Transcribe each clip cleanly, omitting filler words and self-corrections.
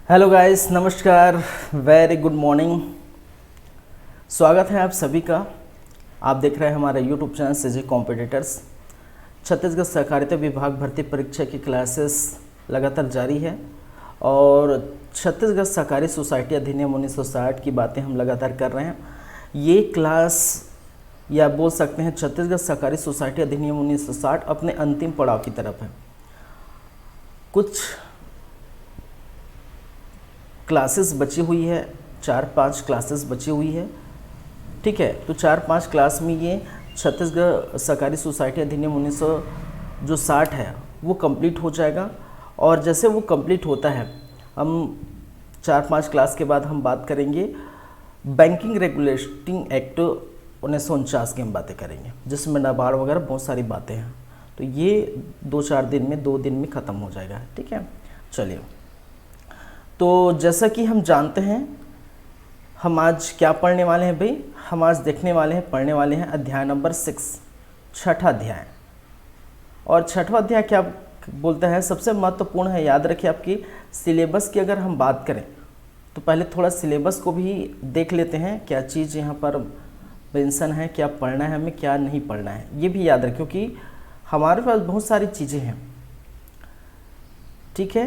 Hello guys, नमस्कार, very good morning. स्वागत है आप सभी का। आप देख रहे हैं हमारा YouTube channel CG competitors. Chhattisgarh सहकारिता विभाग भर्ती परीक्षा की क्लासेस लगातार जारी है और छत्तीसगढ़ सहकारी सोसाइटी अधिनियम 1960 की बातें हम लगातार कर रहे हैं। ये क्लास या बोल सकते हैं छत्तीसगढ़ सहकारी सोसाइटी अधिनियम 1960 अपने अंतिम पड़ाव की तरफ है। कुछ क्लासेस बची हुई है, 4-5 क्लासेस बची हुई है, ठीक है। तो 4-5 क्लास में ये छत्तीसगढ़ सहकारी सोसाइटी अधिनियम 1960 है वो कंप्लीट हो जाएगा। और जैसे वो कंप्लीट होता है, हम 4-5 क्लास के बाद हम बात करेंगे बैंकिंग रेगुलेटिंग एक्ट 1949 की हम बातें करेंगे, जिसमें नाबार्ड वगैरह बहुत सारी बातें हैं। तो ये 2 दिन में ख़त्म हो जाएगा, ठीक है। चलिए, तो जैसा कि हम जानते हैं, हम आज क्या पढ़ने वाले हैं भाई? हम आज देखने वाले हैं, पढ़ने वाले हैं अध्याय नंबर 6, छठा अध्याय। और छठवां अध्याय क्या बोलता है? सबसे महत्वपूर्ण है, याद रखिए। आपकी सिलेबस की अगर हम बात करें तो पहले थोड़ा सिलेबस को भी देख लेते हैं, क्या चीज़ यहाँ पर मेंशन है, क्या पढ़ना है हमें, क्या नहीं पढ़ना है, ये भी याद रखें, क्योंकि हमारे पास बहुत सारी चीज़ें हैं, ठीक है।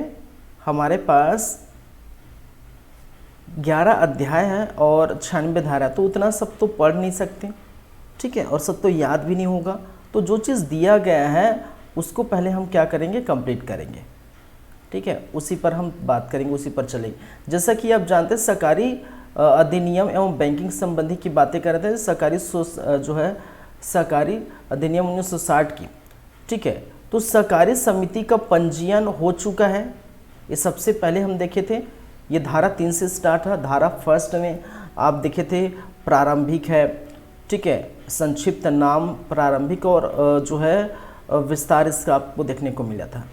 हमारे पास 11 अध्याय है और 96 धारा, तो उतना सब तो पढ़ नहीं सकते, ठीक है, और सब तो याद भी नहीं होगा। तो जो चीज़ दिया गया है उसको पहले हम क्या करेंगे? कंप्लीट करेंगे, ठीक है। उसी पर हम बात करेंगे, उसी पर चलेंगे। जैसा कि आप जानते हैं, सरकारी अधिनियम एवं बैंकिंग संबंधी की बातें कर रहे थे। सरकारी अधिनियम 1960 की, ठीक है। तो सहकारी समिति का पंजीयन हो चुका है, ये सबसे पहले हम देखे थे। ये धारा 3 से स्टार्ट है। धारा फर्स्ट में आप देखे थे प्रारंभिक है, ठीक है, संक्षिप्त नाम प्रारंभिक और जो है विस्तार इसका आपको देखने को मिला था।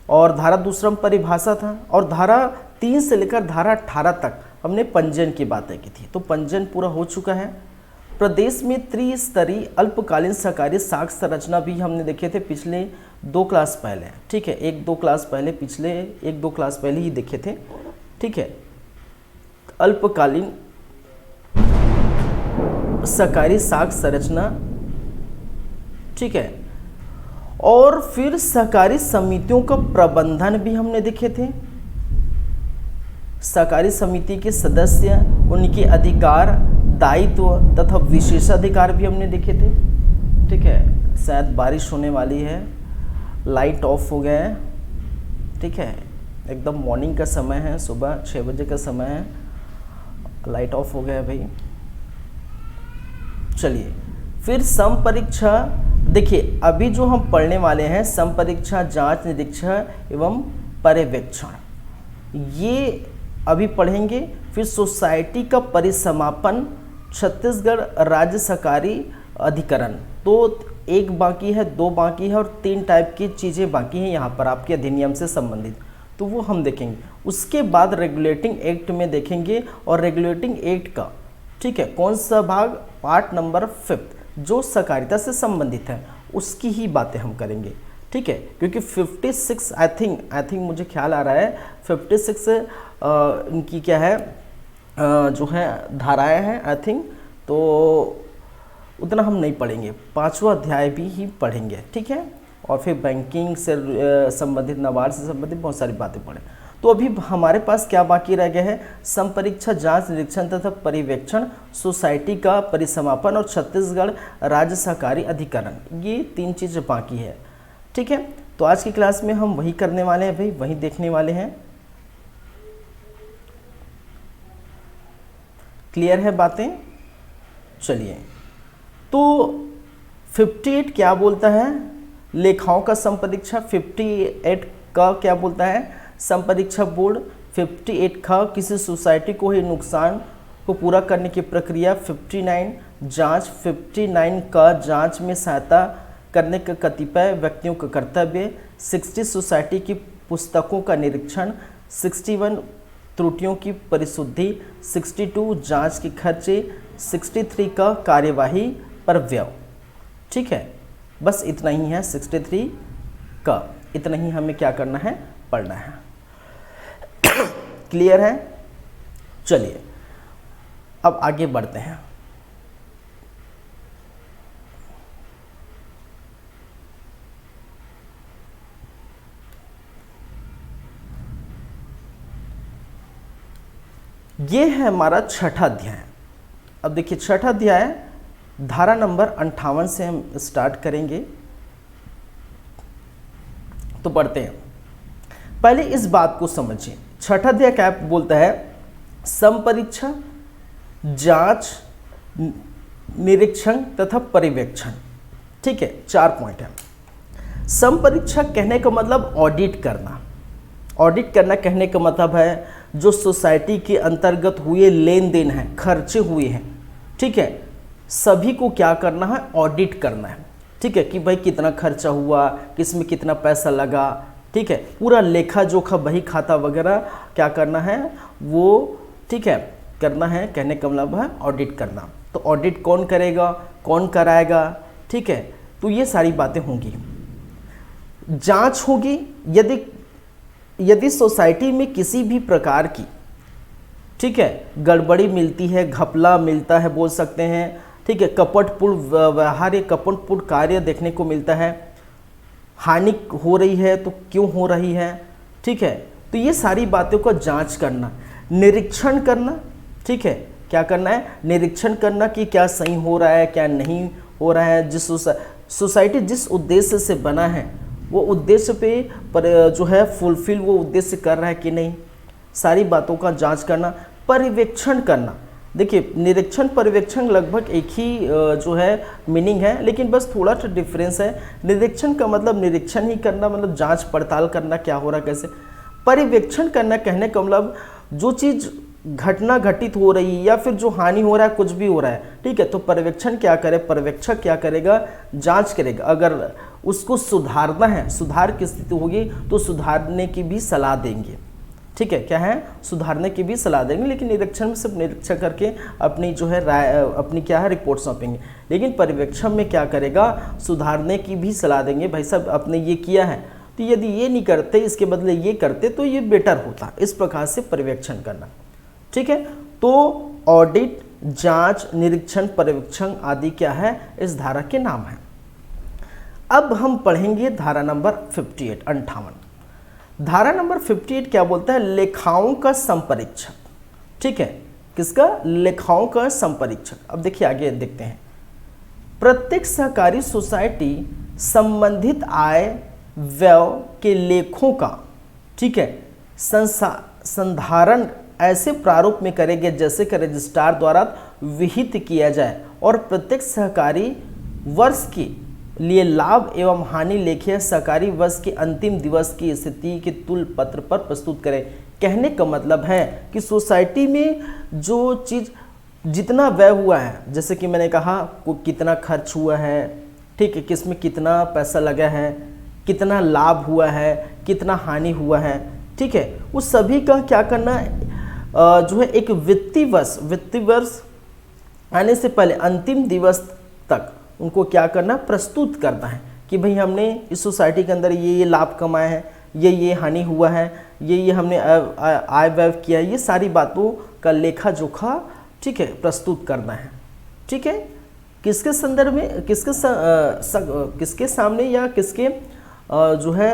और धारा दूसरा में परिभाषा था। और धारा 3 से लेकर धारा 18 तक हमने पंजीयन की बातें की थी। तो पंजीयन पूरा हो चुका है। प्रदेश में त्रिस्तरीय अल्पकालीन सहकारी साख संरचना भी हमने देखे थे पिछले 2 क्लास पहले, ठीक है। 1-2 क्लास पहले, पिछले 1-2 क्लास पहले ही देखे थे, ठीक है। अल्पकालीन सहकारी साख संरचना, ठीक है। और फिर सहकारी समितियों का प्रबंधन भी हमने देखे थे। सहकारी समिति के सदस्य, उनके अधिकार, दायित्व तथा विशेषाधिकार भी हमने देखे थे, ठीक है। शायद बारिश होने वाली है, लाइट ऑफ हो गया है, ठीक है। एकदम मॉर्निंग का समय है, सुबह 6 बजे का समय है, लाइट ऑफ हो गया है भाई। चलिए, फिर संपरीक्षा देखिए, अभी जो हम पढ़ने वाले हैं संपरीक्षा, जांच, निरीक्षण एवं पर्यवेक्षण, ये अभी पढ़ेंगे। फिर सोसाइटी का परिसमापन, छत्तीसगढ़ राज्य सहकारी अधिकरण, तो 1 बाकी है, 2 बाकी है और 3 टाइप की चीज़ें बाकी हैं यहाँ पर आपके अधिनियम से संबंधित, तो वो हम देखेंगे। उसके बाद रेगुलेटिंग एक्ट में देखेंगे, और रेगुलेटिंग एक्ट का, ठीक है, कौन सा भाग? पार्ट नंबर 5 जो सहकारिता से संबंधित है, उसकी ही बातें हम करेंगे, ठीक है। क्योंकि 56 आई थिंक मुझे ख्याल आ रहा है 56 इनकी क्या है, जो है धाराएं हैं आई थिंक, तो उतना हम नहीं पढ़ेंगे। 5वां अध्याय भी ही पढ़ेंगे, ठीक है। और फिर बैंकिंग से संबंधित, नाबार्ड से संबंधित बहुत सारी बातें पढ़ें। तो अभी हमारे पास क्या बाकी रह गया है? संपरीक्षा, जांच, निरीक्षण तथा पर्यवेक्षण, सोसाइटी का परिसमापन और छत्तीसगढ़ राज्य सहकारी अधिकरण, ये 3 चीज़ें बाकी है, ठीक है। तो आज की क्लास में हम वही करने वाले हैं भाई, वही देखने वाले हैं। क्लियर है बातें? चलिए, तो 58 क्या बोलता है? लेखाओं का संपरीक्षा। 58 का क्या बोलता है? संपरीक्षा बोर्ड। 58 का किसी सोसाइटी को ही नुकसान को पूरा करने की प्रक्रिया। 59 जांच। 59 का जांच में सहायता करने का कतिपय व्यक्तियों का कर्तव्य। 60 सोसाइटी की पुस्तकों का निरीक्षण। 61 त्रुटियों की परिशुद्धि। 62 जांच के खर्चे। 63 का कार्यवाही पर व्यय, ठीक है। बस इतना ही है 63 का, इतना ही हमें क्या करना है? पढ़ना है। क्लियर है? चलिए अब आगे बढ़ते हैं। ये है हमारा छठा अध्याय। अब देखिए छठा अध्याय धारा नंबर 58 से हम स्टार्ट करेंगे। तो पढ़ते हैं। पहले इस बात को समझिए, छठा अध्याय क्या बोलता है? संपरीक्षा, जांच, निरीक्षण तथा पर्यवेक्षण। ठीक है, 4 पॉइंट है। संपरीक्षा कहने का मतलब ऑडिट करना। ऑडिट करना कहने का मतलब है जो सोसाइटी के अंतर्गत हुए लेन देन हैं, खर्चे हुए हैं, ठीक है, सभी को क्या करना है? ऑडिट करना है। ठीक है, कि भाई कितना खर्चा हुआ, किसमें कितना पैसा लगा, ठीक है, पूरा लेखा जोखा बही खाता वगैरह क्या करना है वो, ठीक है, करना है। कहने का मतलब है ऑडिट करना। तो ऑडिट कौन करेगा, कौन कराएगा? ठीक है, तो ये सारी बातें होंगी। जांच होगी, यदि सोसाइटी में किसी भी प्रकार की, ठीक है, गड़बड़ी मिलती है, घपला मिलता है बोल सकते हैं, ठीक है, कपटपूर्ण व्यवहार या कपटपूर्ण कार्य देखने को मिलता है, हानि हो रही है तो क्यों हो रही है, ठीक है, तो ये सारी बातों का जांच करना, निरीक्षण करना। ठीक है, क्या करना है? निरीक्षण करना कि क्या सही हो रहा है, क्या नहीं हो रहा है। जिस सोसाइटी जिस उद्देश्य से बना है वो उद्देश्य पे पर जो है फुलफिल वो उद्देश्य कर रहा है कि नहीं, सारी बातों का जांच करना। पर्यवेक्षण करना, देखिए निरीक्षण पर्यवेक्षण लगभग एक ही जो है मीनिंग है, लेकिन बस थोड़ा सा डिफरेंस है। निरीक्षण का मतलब निरीक्षण ही करना, मतलब जांच पड़ताल करना क्या हो रहा है कैसे। पर्यवेक्षण करना कहने का मतलब जो चीज़ घटना घटित हो रही है या फिर जो हानि हो रहा है, कुछ भी हो रहा है, ठीक है, तो पर्यवेक्षण क्या करे, पर्यवेक्षक क्या करेगा? जांच करेगा। अगर उसको सुधारना है, सुधार की स्थिति होगी तो सुधारने की भी सलाह देंगे। ठीक है, क्या है? सुधारने की भी सलाह देंगे, लेकिन निरीक्षण में सिर्फ निरीक्षण करके अपनी जो है राय, अपनी क्या है रिपोर्ट सौंपेंगे। लेकिन पर्यवेक्षण में क्या करेगा? सुधारने की भी सलाह देंगे। भाई साहब आपने ये किया है, तो यदि ये नहीं करते, इसके बदले ये करते तो ये बेटर होता। इस प्रकार से पर्यवेक्षण करना। ठीक है, तो ऑडिट, जांच, निरीक्षण, पर्यवेक्षण आदि क्या है? इस धारा के नाम है। अब हम पढ़ेंगे धारा नंबर 58, 58। धारा नंबर 58 क्या बोलता है? लेखाओं का संपरीक्षक। ठीक है, किसका? लेखाओं का संपरीक्षक। अब देखिए आगे देखते हैं। प्रत्येक सहकारी सोसाइटी संबंधित आय व्यय के लेखों का, ठीक है, संधारण ऐसे प्रारूप में करेंगे जैसे कि रजिस्ट्रार द्वारा विहित किया जाए और प्रत्येक सहकारी वर्ष के लिए लाभ एवं हानि लेखे सहकारी वर्ष के अंतिम दिवस की स्थिति के तुल पत्र पर प्रस्तुत करें। कहने का मतलब है कि सोसाइटी में जो चीज़ जितना व्यय हुआ है, जैसे कि मैंने कहा कितना खर्च हुआ है, ठीक है, किसमें कितना पैसा लगा है, कितना लाभ हुआ है, कितना हानि हुआ है, ठीक है, उस सभी का क्या करना है? जो है एक वित्तीय वर्ष आने से पहले अंतिम दिवस तक उनको क्या करना? प्रस्तुत करना है कि भाई हमने इस सोसाइटी के अंदर ये लाभ कमाया है, ये हानि हुआ है, ये हमने आय व्यय किया है, ये सारी बातों का लेखा जोखा, ठीक है, प्रस्तुत करना है। ठीक है, किसके संदर्भ में, किसके सामने या किसके जो है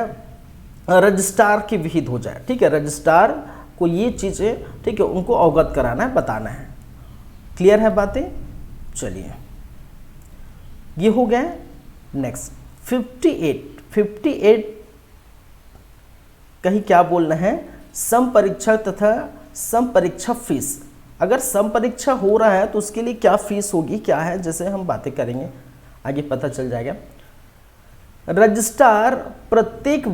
रजिस्ट्रार की विहित हो जाए। ठीक है, रजिस्ट्रार को ये चीज़ें, ठीक है, उनको अवगत कराना है, बताना है। क्लियर है बातें? चलिए ये हो गया। नेक्स्ट 58 कहीं क्या बोलना है? संपरीक्षा तथा संपरीक्षा फीस। अगर संपरीक्षा हो रहा है तो उसके लिए क्या फीस होगी, क्या है, जैसे हम बातें करेंगे आगे पता चल जाएगा। रजिस्ट्रार प्रत्येक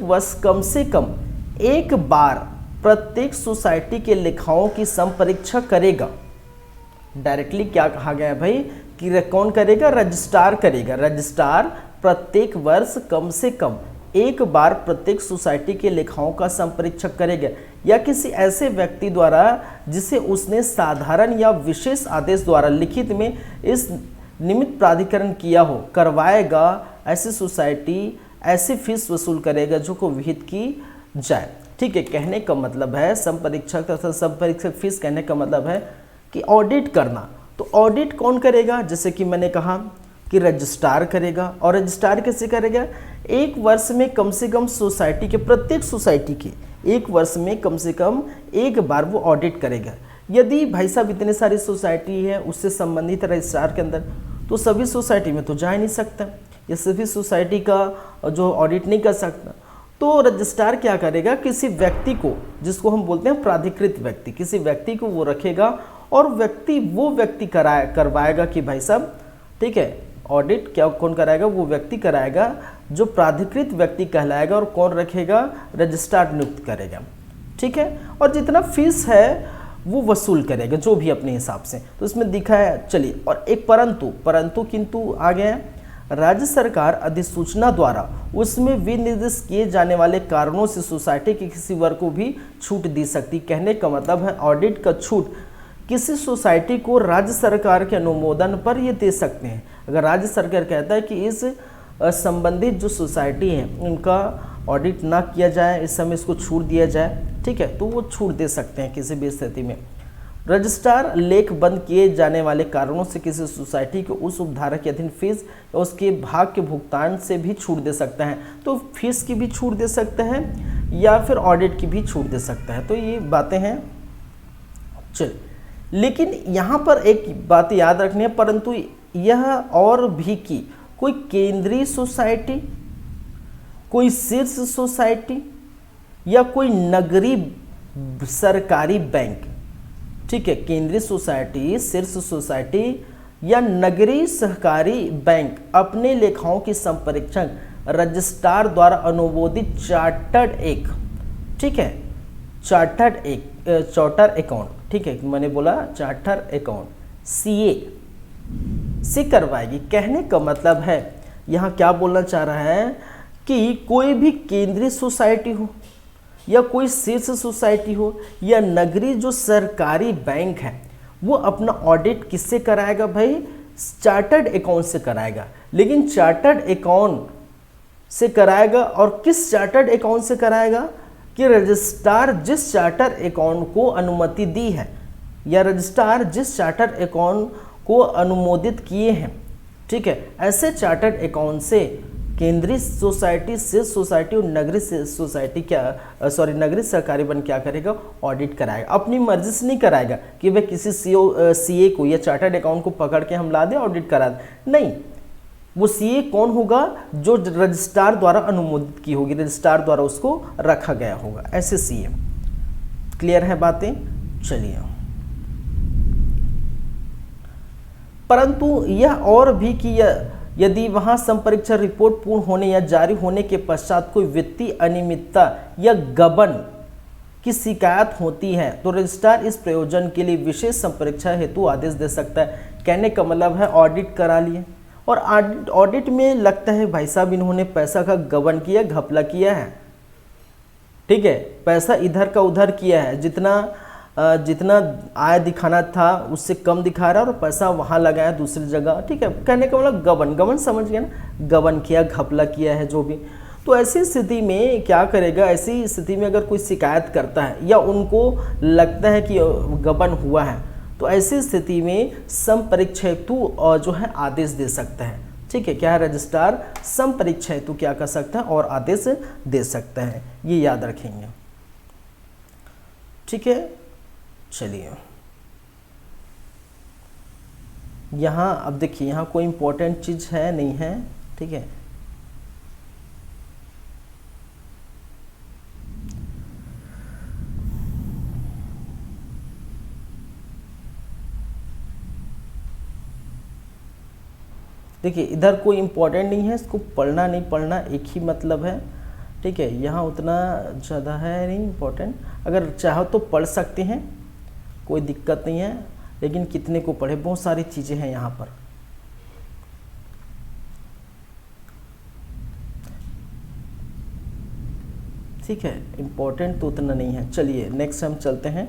वर्ष कम से कम एक बार प्रत्येक सोसाइटी के लेखाओं की संपरीक्षा करेगा। डायरेक्टली क्या कहा गया है भाई कि कौन करेगा? रजिस्ट्रार करेगा। रजिस्ट्रार प्रत्येक वर्ष कम से कम एक बार प्रत्येक सोसाइटी के लेखाओं का संपरीक्षक करेगा या किसी ऐसे व्यक्ति द्वारा जिसे उसने साधारण या विशेष आदेश द्वारा लिखित में इस निमित्त प्राधिकरण किया हो, करवाएगा। ऐसी सोसाइटी ऐसी फीस वसूल करेगा जो को विहित की जाए। ठीक है, कहने का मतलब है संपरीक्षक तथा संपरीक्षक फीस, कहने का मतलब है कि ऑडिट करना। तो ऑडिट कौन करेगा, जैसे कि मैंने कहा कि रजिस्ट्रार करेगा। और रजिस्ट्रार कैसे करेगा, एक वर्ष में कम से कम सोसाइटी के, प्रत्येक सोसाइटी के एक वर्ष में कम से कम एक बार वो ऑडिट करेगा। यदि भाई साहब इतने सारी सोसाइटी है उससे संबंधित रजिस्ट्रार के अंदर, तो सभी सोसाइटी में तो जा ही नहीं सकता, या सभी सोसाइटी का जो ऑडिट नहीं कर सकता। तो रजिस्ट्रार क्या करेगा, किसी व्यक्ति को, जिसको हम बोलते हैं प्राधिकृत व्यक्ति, किसी व्यक्ति को वो रखेगा और वो व्यक्ति करवाएगा कि भाई साहब, ठीक है, ऑडिट क्या कौन कराएगा, वो व्यक्ति कराएगा जो प्राधिकृत व्यक्ति कहलाएगा। और कौन रखेगा, रजिस्ट्रार नियुक्त करेगा। ठीक है, और जितना फीस है वो वसूल करेगा जो भी अपने हिसाब से। तो इसमें दिखा है। चलिए, और एक परंतु किंतु आ गया है, राज्य सरकार अधिसूचना द्वारा उसमें विनिर्दिष्ट किए जाने वाले कारणों से सोसाइटी के किसी वर्ग को भी छूट दी सकती। कहने का मतलब है ऑडिट का छूट किसी सोसाइटी को राज्य सरकार के अनुमोदन पर ये दे सकते हैं। अगर राज्य सरकार कहता है कि इस संबंधित जो सोसाइटी है उनका ऑडिट ना किया जाए, इस समय इसको छूट दिया जाए, ठीक है, तो वो छूट दे सकते हैं किसी भी स्थिति में। रजिस्ट्रार लेख बंद किए जाने वाले कारणों से किसी सोसाइटी को उस उपधारा के अधीन फीस या उसके भाग के भुगतान से भी छूट दे सकता है। तो फीस की भी छूट दे सकता है या फिर ऑडिट की भी छूट दे सकता है। तो ये बातें हैं। चलिए, लेकिन यहाँ पर एक बात याद रखनी है, परंतु यह और भी कि कोई केंद्रीय सोसाइटी, कोई शीर्ष सोसाइटी या कोई नगरीय सरकारी बैंक, ठीक है, केंद्रीय सोसाइटी, शीर्ष सोसाइटी या नगरीय सहकारी बैंक अपने लेखाओं की संपरीक्षण रजिस्ट्रार द्वारा अनुमोदित ठीक है, चार्टर अकाउंट, ठीक है, मैंने बोला चार्टर अकाउंट, CA से करवाएगी। कहने का मतलब है यहाँ क्या बोलना चाह रहा है कि कोई भी केंद्रीय सोसाइटी हो या कोई शीर्ष सोसाइटी हो या नगरीय जो सरकारी बैंक है, वो अपना ऑडिट किससे कराएगा भाई, चार्टर्ड अकाउंट से कराएगा। लेकिन चार्टर्ड अकाउंट से कराएगा, और किस चार्टर्ड अकाउंट से कराएगा कि रजिस्ट्रार जिस चार्टर अकाउंट को अनुमति दी है या रजिस्ट्रार जिस चार्टर अकाउंट को अनुमोदित किए हैं, ठीक है, ऐसे चार्टर्ड अकाउंट से केंद्रीय सोसाइटी, शीर्ष सोसाइटी और नगरीय सोसाइटी नगरीय सरकारी बैंक क्या करेगा, ऑडिट कराएगा। अपनी मर्जी से नहीं कराएगा कि भाई किसी CA को या चार्टर्ड अकाउंट को पकड़ के हम ला दें ऑडिट करा दें, नहीं। वो CA कौन होगा, जो रजिस्ट्रार द्वारा अनुमोदित की होगी, रजिस्ट्रार द्वारा उसको रखा गया होगा, ऐसे CA। क्लियर है बातें। चलिए, परंतु यह और भी कि यदि वहां संपरीक्षण रिपोर्ट पूर्ण होने या जारी होने के पश्चात कोई वित्तीय अनियमितता या गबन की शिकायत होती है तो रजिस्ट्रार इस प्रयोजन के लिए विशेष संपरीक्षा हेतु आदेश दे सकता है। कहने का मतलब है ऑडिट करा लिए, और ऑडिट में लगता है भाई साहब इन्होंने पैसा का गबन किया, घपला किया है, ठीक है, पैसा इधर का उधर किया है, जितना आय दिखाना था उससे कम दिखा रहा है और पैसा वहाँ लगाया दूसरी जगह, ठीक है। कहने का मतलब गबन समझ गया ना, गबन किया, घपला किया है जो भी। तो ऐसी स्थिति में क्या करेगा, ऐसी स्थिति में अगर कोई शिकायत करता है या उनको लगता है कि गबन हुआ है, तो ऐसी स्थिति में संपरीक्षा हेतु जो है आदेश दे सकता है, ठीक है। क्या है, रजिस्ट्रार संपरीक्षा हेतु क्या कर सकता है और आदेश दे सकता है, ये याद रखेंगे, ठीक है। चलिए, यहाँ अब देखिए, यहाँ कोई इंपॉर्टेंट चीज है नहीं है, ठीक है। देखिए, इधर कोई इंपॉर्टेंट नहीं है, इसको पढ़ना नहीं पढ़ना एक ही मतलब है, ठीक है। यहाँ उतना ज़्यादा है नहीं इंपॉर्टेंट, अगर चाहो तो पढ़ सकते हैं, कोई दिक्कत नहीं है, लेकिन कितने को पढ़े, बहुत सारी चीज़ें हैं यहाँ पर। ठीक है, इम्पोर्टेंट तो उतना नहीं है। चलिए नेक्स्ट हम चलते हैं।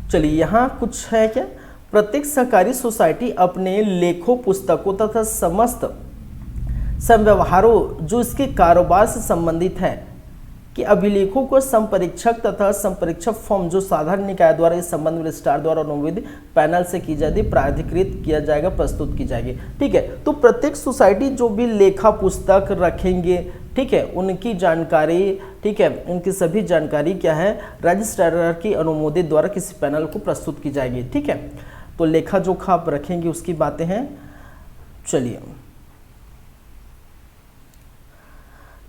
चलिए यहाँ कुछ है क्या, प्रत्येक सहकारी सोसाइटी अपने लेखों, पुस्तकों तथा समस्त संव्यवहारों जो इसके कारोबार से संबंधित है कि अभिलेखों को संपरीक्षक तथा संपरीक्षक फॉर्म जो साधारण निकाय द्वारा इस संबंध में रजिस्ट्रार द्वारा अनुमोदित पैनल से की जाती प्राधिकृत किया जाएगा, प्रस्तुत की जाएगी। ठीक है, तो प्रत्येक सोसाइटी जो भी लेखा पुस्तक रखेंगे, ठीक है, उनकी जानकारी, ठीक है, उनकी सभी जानकारी क्या है, रजिस्ट्रार की अनुमोदित द्वारा किसी पैनल को प्रस्तुत की जाएगी। ठीक है, तो लेखा जोखा आप रखेंगे उसकी बातें हैं। चलिए,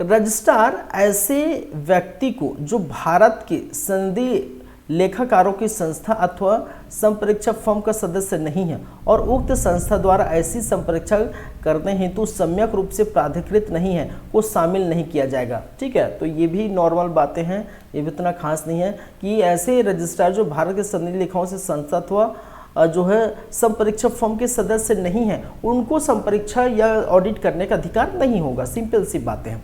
रजिस्ट्रार ऐसे व्यक्ति को जो भारत के सनदी लेखाकारों की संस्था अथवा संपरीक्षक फर्म का सदस्य नहीं है और उक्त संस्था द्वारा ऐसी संपरीक्षा करने हेतु सम्यक रूप से प्राधिकृत नहीं है को शामिल नहीं किया जाएगा। ठीक है, तो ये भी नॉर्मल बातें हैं, ये भी इतना खास नहीं है कि ऐसे रजिस्ट्रार जो भारत के सनदी लेखाओं से संस्था अथवा जो है संपरीक्षक फर्म के सदस्य नहीं है उनको संपरीक्षा या ऑडिट करने का अधिकार नहीं होगा। सिंपल सी बातें हैं।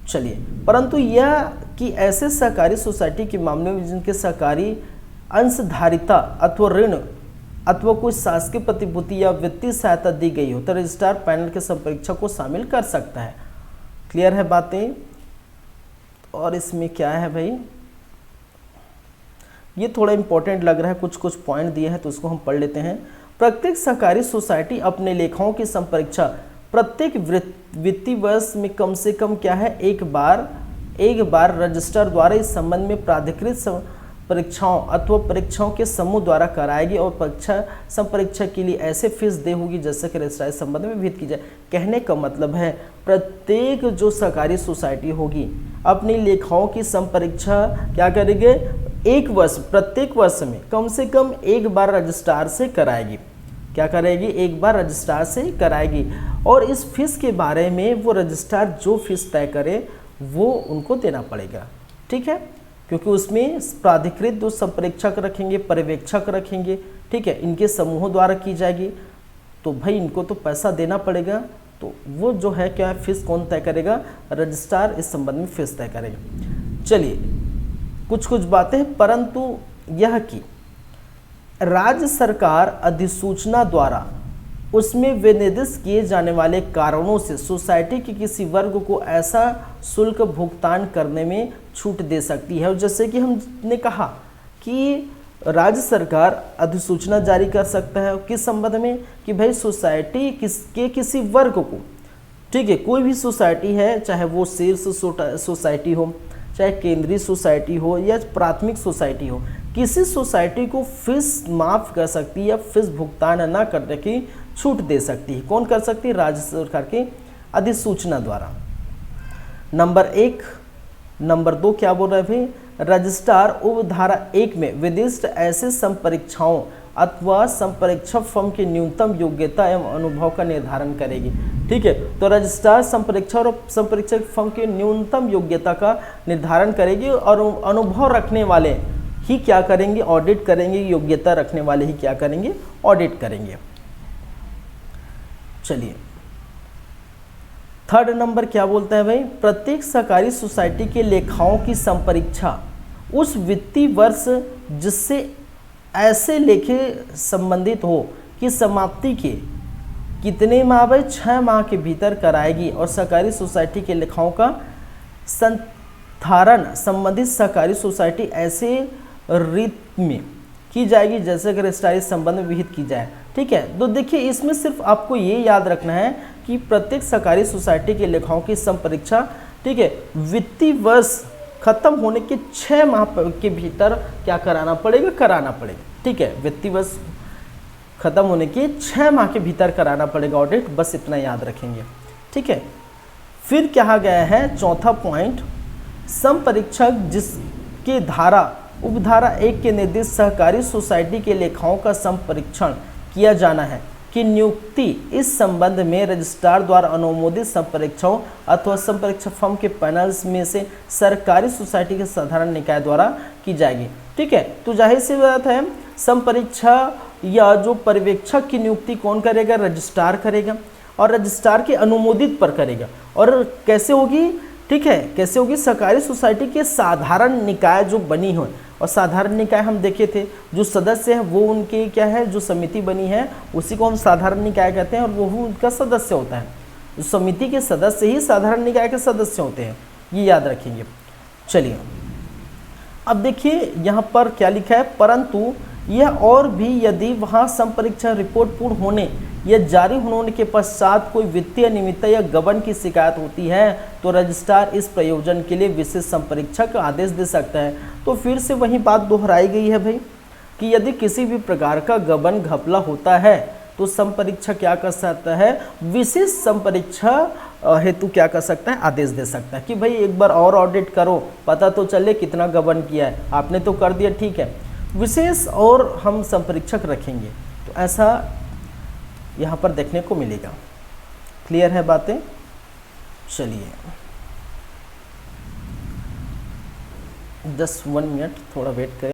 चलिए, परंतु यह कि ऐसे सहकारी सोसाइटी के मामले में जिनके सहकारी अंशधारिता अथवा ऋण अथवा कोई शासकीय प्रतिभूति या वित्तीय सहायता दी गई हो तो रजिस्ट्रार पैनल के संपरीक्षक को शामिल कर सकता है। क्लियर है बातें? और इसमें क्या है भाई, ये थोड़ा इंपॉर्टेंट लग रहा है, कुछ कुछ पॉइंट दिए हैं तो उसको हम पढ़ लेते हैं। प्रत्येक सहकारी सोसाइटी अपने लेखाओं की संपरीक्षा प्रत्येक वित्तीय वर्ष में कम से कम क्या है, एक बार रजिस्ट्रार द्वारा इस संबंध में प्राधिकृत परीक्षाओं अथवा परीक्षाओं के समूह द्वारा कराएगी और परीक्षा संपरीक्षा के लिए ऐसे फीस दे होगी जैसे कि रजिस्ट्रार इस संबंध में विहित की जाए। कहने का मतलब है प्रत्येक जो सहकारी सोसाइटी होगी अपनी लेखाओं की संपरीक्षा क्या करेंगे, प्रत्येक वर्ष में कम से कम एक बार रजिस्ट्रार से कराएगी। क्या करेगी, एक बार रजिस्ट्रार से कराएगी और इस फीस के बारे में वो रजिस्ट्रार जो फीस तय करे वो उनको देना पड़ेगा। ठीक है, क्योंकि उसमें प्राधिकृत जो संपरीक्षक रखेंगे, पर्यवेक्षक रखेंगे, ठीक है, इनके समूहों द्वारा की जाएगी, तो भाई इनको तो पैसा देना पड़ेगा। तो वो जो है क्या फीस कौन तय करेगा, रजिस्ट्रार इस संबंध में फीस तय करेगा। चलिए, कुछ कुछ बातें, परंतु यह कि राज्य सरकार अधिसूचना द्वारा उसमें विनिर्दिष्ट किए जाने वाले कारणों से सोसाइटी के किसी वर्ग को ऐसा शुल्क भुगतान करने में छूट दे सकती है। और जैसे कि हमने कहा कि राज्य सरकार अधिसूचना जारी कर सकता है किस संबंध में कि भाई सोसाइटी के किसी वर्ग को, ठीक है, कोई भी सोसाइटी है, चाहे वो शीर्ष सोसाइटी हो, चाहे केंद्रीय सोसाइटी हो या प्राथमिक सोसाइटी हो, किसी सोसाइटी को फीस माफ़ कर सकती है या फीस भुगतान न करने की छूट दे सकती है। कौन कर सकती है, राज्य सरकार की अधिसूचना द्वारा। नंबर 1। नंबर 2 क्या बोल रहे हैं भाई, रजिस्ट्रार उपधारा 1 में विदिष्ट ऐसे संपरीक्षाओं अथवा संपरीक्षक फर्म की न्यूनतम योग्यता एवं अनुभव का निर्धारण करेगी। ठीक है, तो रजिस्ट्रार संपरीक्षक और संपरीक्षक फर्म की न्यूनतम योग्यता का निर्धारण करेगी और अनुभव रखने वाले ही क्या करेंगे, ऑडिट करेंगे। योग्यता रखने वाले ही क्या करेंगे, ऑडिट करेंगे। चलिए, 3rd नंबर क्या बोलता है भाई, प्रत्येक सहकारी सोसाइटी के लेखाओं की संपरीक्षा उस वित्तीय वर्ष जिससे ऐसे लेखे संबंधित हो कि समाप्ति के कितने माह भाई, 6 माह के भीतर कराएगी और सहकारी सोसाइटी के लेखाओं का संधारण संबंधित सहकारी सोसाइटी ऐसे रीत में की जाएगी जैसे कि रजिस्ट्रार संबंध में विहित की जाए। ठीक है, तो देखिए इसमें सिर्फ आपको ये याद रखना है कि प्रत्येक सहकारी सोसाइटी के लेखाओं की संपरीक्षा, ठीक है, वित्तीय वर्ष खत्म होने के 6 माह के भीतर क्या कराना पड़ेगा, कराना पड़ेगा। ठीक है, वित्तीय वर्ष खत्म होने के 6 माह के भीतर कराना पड़ेगा ऑडिट, बस इतना याद रखेंगे। ठीक है, फिर क्या गया है 4था पॉइंट, संपरीक्षक जिसके उपधारा 1 के निर्दिष्ट सहकारी सोसाइटी के लेखाओं का संपरीक्षण किया जाना है की नियुक्ति इस संबंध में रजिस्ट्रार द्वारा अनुमोदित संपरीक्षकों अथवा संपरीक्षक फर्म के पैनल्स में से सरकारी सोसाइटी के साधारण निकाय द्वारा की जाएगी। ठीक है, तो जाहिर सी बात है संपरीक्षा या जो पर्यवेक्षक की नियुक्ति कौन करेगा, रजिस्ट्रार करेगा और रजिस्ट्रार के अनुमोदित पर करेगा। और कैसे होगी ठीक है, कैसे होगी, सहकारी सोसाइटी के साधारण निकाय जो बनी हो, और साधारण निकाय हम देखे थे जो सदस्य है वो उनके क्या है, जो समिति बनी है उसी को हम साधारण निकाय कहते हैं, और वो उनका सदस्य होता है। जो समिति के सदस्य ही साधारण निकाय के सदस्य होते हैं, ये याद रखेंगे। चलिए अब देखिए यहाँ पर क्या लिखा है, परंतु यह और भी यदि वहाँ संपरीक्षण रिपोर्ट पूर्ण होने या जारी होने के पश्चात कोई वित्तीय अनियमितता या गबन की शिकायत होती है तो रजिस्ट्रार इस प्रयोजन के लिए विशेष संपरीक्षक आदेश दे सकता है। तो फिर से वही बात दोहराई गई है भाई कि यदि किसी भी प्रकार का गबन घपला होता है तो संपरीक्षक क्या कर सकता है, विशेष संपरीक्षा हेतु क्या कर सकता है, आदेश दे सकता है कि भाई एक बार और ऑडिट करो, पता तो चले कितना गबन किया है, आपने तो कर दिया ठीक है, विशेष और हम संपरीक्षक रखेंगे। तो ऐसा यहाँ पर देखने को मिलेगा। क्लियर है बातें? चलिए 1 मिनट थोड़ा वेट करें।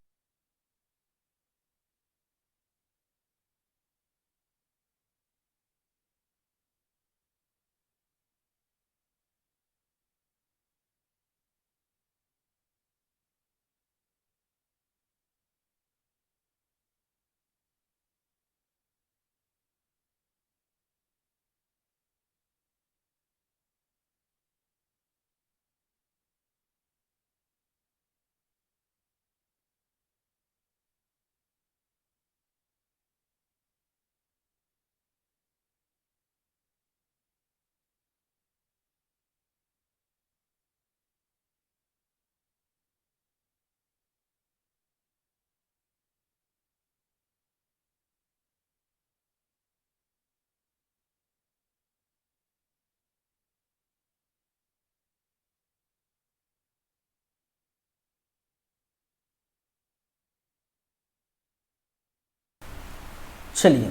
चलिए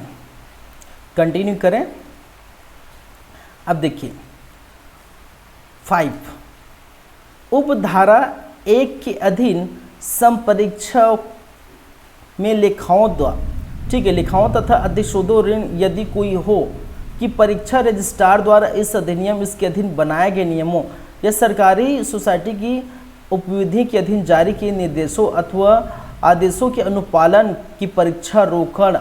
कंटिन्यू करें। अब देखिए 5 उपधारा 1 के अधीन संपरीक्षा में लेखाओं द्वारा, ठीक है, लेखाओं तथा अधिशोधों ऋण यदि कोई हो कि परीक्षा रजिस्ट्रार द्वारा इस अधिनियम इसके अधीन बनाए गए नियमों या सरकारी सोसाइटी की उपविधि के अधीन जारी किए निर्देशों अथवा आदेशों के अनुपालन की परीक्षा रोकड़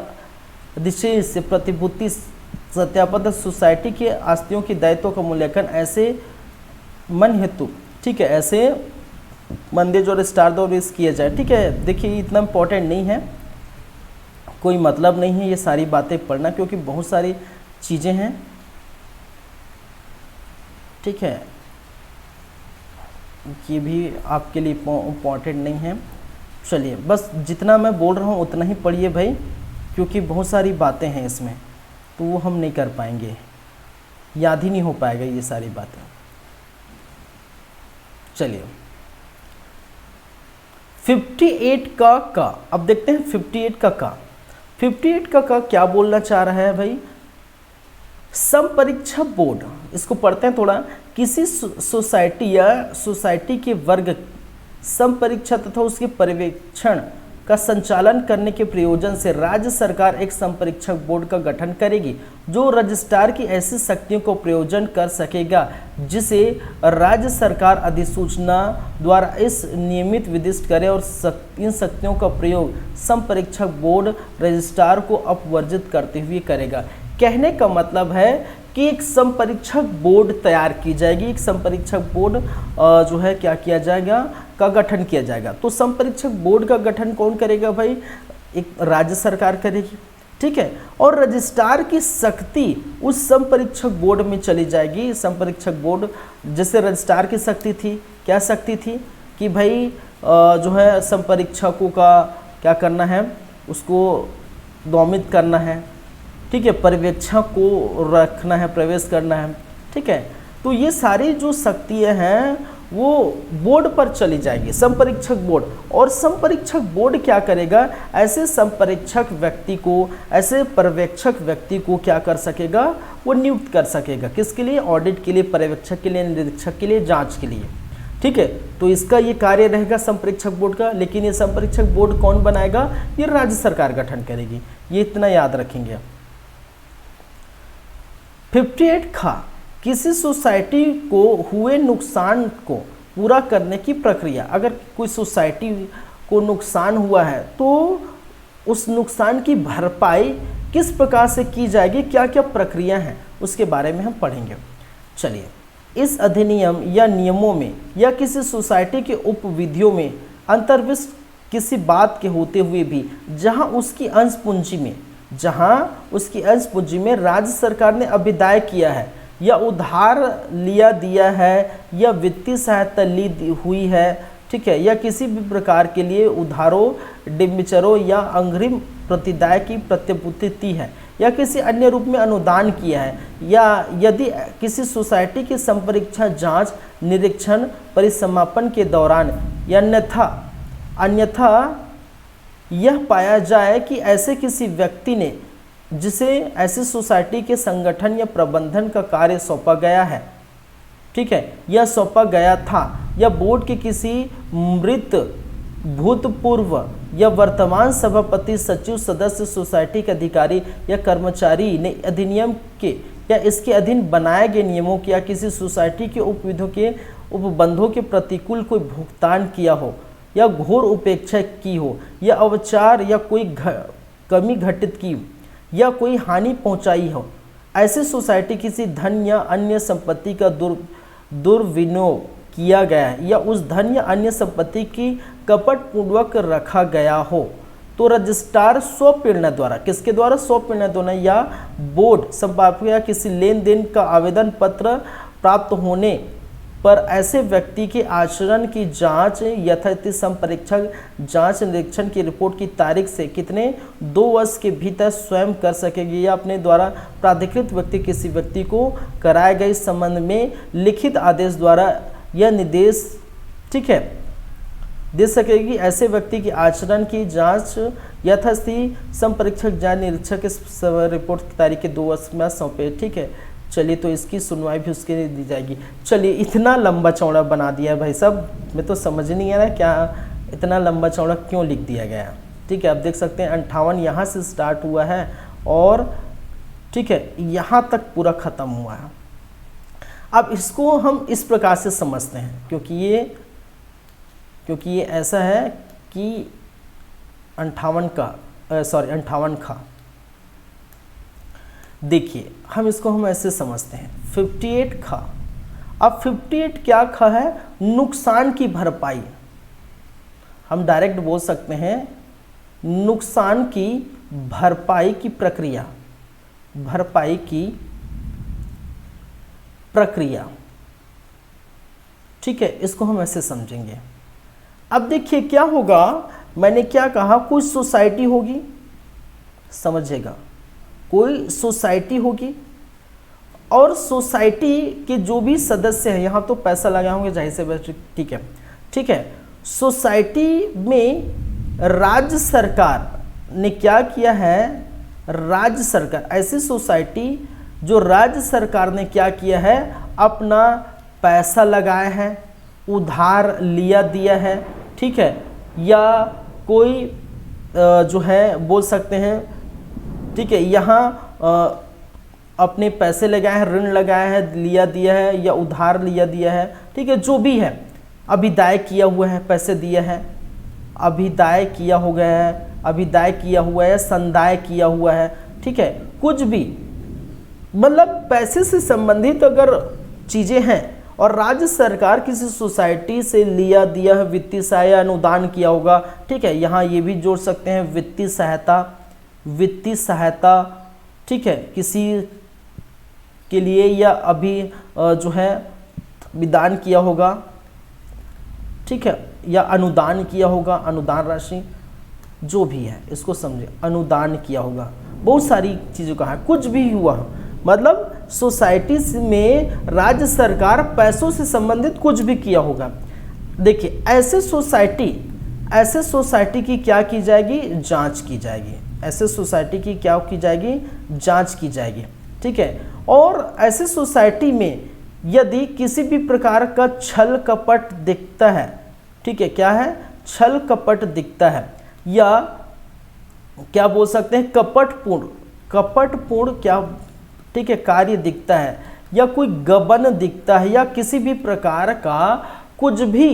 विशेष से प्रतिभूति सत्यापन सोसाइटी के आस्तियों की दायित्वों का मूल्यांकन ऐसे मन हेतु, ठीक है, ऐसे मंदे जो रजिस्ट्रार द्वारा किया जाए। ठीक है, देखिए इतना इम्पोर्टेंट नहीं है, कोई मतलब नहीं है ये सारी बातें पढ़ना क्योंकि बहुत सारी चीज़ें हैं। ठीक है, ये भी आपके लिए इम्पोर्टेंट नहीं है। चलिए बस जितना मैं बोल रहा हूँ उतना ही पढ़िए भाई, क्योंकि बहुत सारी बातें हैं इसमें तो वो हम नहीं कर पाएंगे, याद ही नहीं हो पाएगा ये सारी बातें। चलिए 58 का अब देखते हैं 58 का 58 का क्या बोलना चाह रहा है भाई। संपरीक्षा बोर्ड, इसको पढ़ते हैं थोड़ा। किसी सोसाइटी या सोसाइटी के वर्ग संपरीक्षा तथा उसके पर्यवेक्षण का संचालन करने के प्रयोजन से राज्य सरकार एक संपरीक्षक बोर्ड का गठन करेगी जो रजिस्ट्रार की ऐसी शक्तियों को प्रयोजन कर सकेगा जिसे राज्य सरकार अधिसूचना द्वारा इस नियमित विदिष्ट करे और इन शक्तियों का प्रयोग संपरीक्षक बोर्ड रजिस्ट्रार को अपवर्जित करते हुए करेगा। कहने का मतलब है कि एक संपरीक्षक बोर्ड तैयार की जाएगी, एक संपरीक्षक बोर्ड जो है क्या किया जाएगा, का गठन किया जाएगा। तो संपरीक्षक बोर्ड का गठन कौन करेगा भाई, एक राज्य सरकार करेगी। ठीक है, और रजिस्ट्रार की शक्ति उस संपरीक्षक बोर्ड में चली जाएगी। संपरीक्षक बोर्ड जैसे रजिस्ट्रार की शक्ति थी, क्या शक्ति थी कि भाई जो है संपरीक्षकों का क्या करना है, उसको दौमित करना है, ठीक है, पर्यवेक्षक को रखना है, प्रवेश करना है। ठीक है, तो ये सारी जो शक्तियाँ हैं वो बोर्ड पर चली जाएगी, संपरीक्षक बोर्ड। और संपरीक्षक बोर्ड क्या करेगा, ऐसे संपरीक्षक व्यक्ति को, ऐसे पर्यवेक्षक व्यक्ति को क्या कर सकेगा, वो नियुक्त कर सकेगा। किसके लिए, ऑडिट के लिए, पर्यवेक्षक के लिए, निरीक्षक के लिए, जांच के लिए। ठीक है, तो इसका ये कार्य रहेगा संपरीक्षक बोर्ड का। लेकिन ये संपरीक्षक बोर्ड कौन बनाएगा, ये राज्य सरकार गठन करेगी, ये इतना याद रखेंगे। 58 खा किसी सोसाइटी को हुए नुकसान को पूरा करने की प्रक्रिया। अगर कोई सोसाइटी को नुकसान हुआ है तो उस नुकसान की भरपाई किस प्रकार से की जाएगी, क्या क्या प्रक्रिया हैं, उसके बारे में हम पढ़ेंगे। चलिए, इस अधिनियम या नियमों में या किसी सोसाइटी के उपविधियों में अंतर्विष्ट किसी बात के होते हुए भी जहां उसकी अंश पूंजी में राज्य सरकार ने अभिदाय किया है या उधार लिया दिया है या वित्तीय सहायता ली हुई है, ठीक है, या किसी भी प्रकार के लिए उधारों, डिबेंचरों या अग्रिम प्रतिदाय की प्रतिपूर्ति है या किसी अन्य रूप में अनुदान किया है, या यदि किसी सोसाइटी की संपरीक्षा, जांच, निरीक्षण, परिसमापन के दौरान या अन्यथा यह पाया जाए कि ऐसे किसी व्यक्ति ने जिसे ऐसी सोसाइटी के संगठन या प्रबंधन का कार्य सौंपा गया है, ठीक है, या सौंपा गया था, या बोर्ड के किसी मृत, भूतपूर्व या वर्तमान सभापति, सचिव, सदस्य, सोसाइटी के अधिकारी या कर्मचारी ने अधिनियम के या इसके अधीन बनाए गए नियमों के या किसी सोसाइटी के उपविधियों के उपबंधों के प्रतिकूल कोई भुगतान किया हो या घोर उपेक्षा की हो या अवचार या कोई कमी घटित की या कोई हानि पहुंचाई हो, ऐसी सोसाइटी किसी धन या अन्य संपत्ति का दुर्विनियोग किया गया है या उस धन या अन्य संपत्ति की कपटपूर्वक रखा गया हो, तो रजिस्ट्रार स्वप्रेरणा द्वारा, किसके द्वारा, स्वप्रेरणा द्वारा या बोर्ड संपादक या किसी लेन देन का आवेदन पत्र प्राप्त होने पर ऐसे व्यक्ति के आचरण की जांच यथास्थिति संपरीक्षक जांच निरीक्षण की रिपोर्ट की तारीख से कितने 2 वर्ष के भीतर स्वयं कर सकेगी या अपने द्वारा प्राधिकृत व्यक्ति किसी व्यक्ति को कराए गए संबंध में लिखित आदेश द्वारा यह निर्देश, ठीक है, दे सकेगी। ऐसे व्यक्ति के आचरण की जांच यथास्थिति संपरीक्षक जांच निरीक्षक के रिपोर्ट की तारीख के 2 वर्ष में सौंपे, ठीक है। चलिए, तो इसकी सुनवाई भी उसके लिए दी जाएगी। चलिए, इतना लंबा चौड़ा बना दिया है भाई साहब, मैं तो समझ नहीं आ रहा क्या इतना लंबा चौड़ा क्यों लिख दिया गया, ठीक है। आप देख सकते हैं 58 यहाँ से स्टार्ट हुआ है और ठीक है यहाँ तक पूरा ख़त्म हुआ है। अब इसको हम इस प्रकार से समझते हैं क्योंकि ये ऐसा है कि 58 खा, देखिए हम ऐसे समझते हैं 58 खा। अब 58 क्या खा है, नुकसान की भरपाई। हम डायरेक्ट बोल सकते हैं नुकसान की भरपाई की प्रक्रिया, ठीक है, इसको हम ऐसे समझेंगे। अब देखिए क्या होगा, मैंने क्या कहा, कोई सोसाइटी होगी, समझिएगा, कोई सोसाइटी होगी और सोसाइटी के जो भी सदस्य हैं, यहाँ तो पैसा लगाए होंगे जाहिर से बात, ठीक है। सोसाइटी में राज्य सरकार ने क्या किया है, राज्य सरकार, ऐसी सोसाइटी जो राज्य सरकार ने क्या किया है, अपना पैसा लगाया है, उधार लिया दिया है, ठीक है, या कोई जो है बोल सकते हैं, ठीक है, यहाँ अपने पैसे लगाए हैं, ऋण लगाया है, लिया दिया है या उधार लिया दिया है, ठीक है, जो भी है, अभिदाय किया हुआ है, पैसे दिए हैं, अभिदाय किया हो गया है, अभिदाय किया हुआ है, संदाय किया हुआ है, ठीक है, कुछ भी मतलब पैसे से संबंधित अगर चीज़ें हैं और राज्य सरकार किसी सोसाइटी से लिया दिया है, वित्तीय सहायता, अनुदान किया होगा, ठीक है, यहाँ ये भी जोड़ सकते हैं वित्तीय सहायता, ठीक है, किसी के लिए या अभी जो है विदान किया होगा, ठीक है, या अनुदान किया होगा, अनुदान राशि जो भी है इसको समझे, अनुदान किया होगा, बहुत सारी चीज़ों का है, कुछ भी हुआ मतलब सोसाइटी में राज्य सरकार पैसों से संबंधित कुछ भी किया होगा। देखिए ऐसे सोसाइटी की क्या की जाएगी, जांच की जाएगी, ऐसे सोसाइटी की क्या की जाएगी, जांच की जाएगी, ठीक है। और ऐसे सोसाइटी में यदि किसी भी प्रकार का छल कपट दिखता है, ठीक है, क्या है, छल कपट दिखता है या क्या बोल सकते हैं कपटपूर्ण क्या, ठीक है, कार्य दिखता है या कोई गबन दिखता है या किसी भी प्रकार का कुछ भी,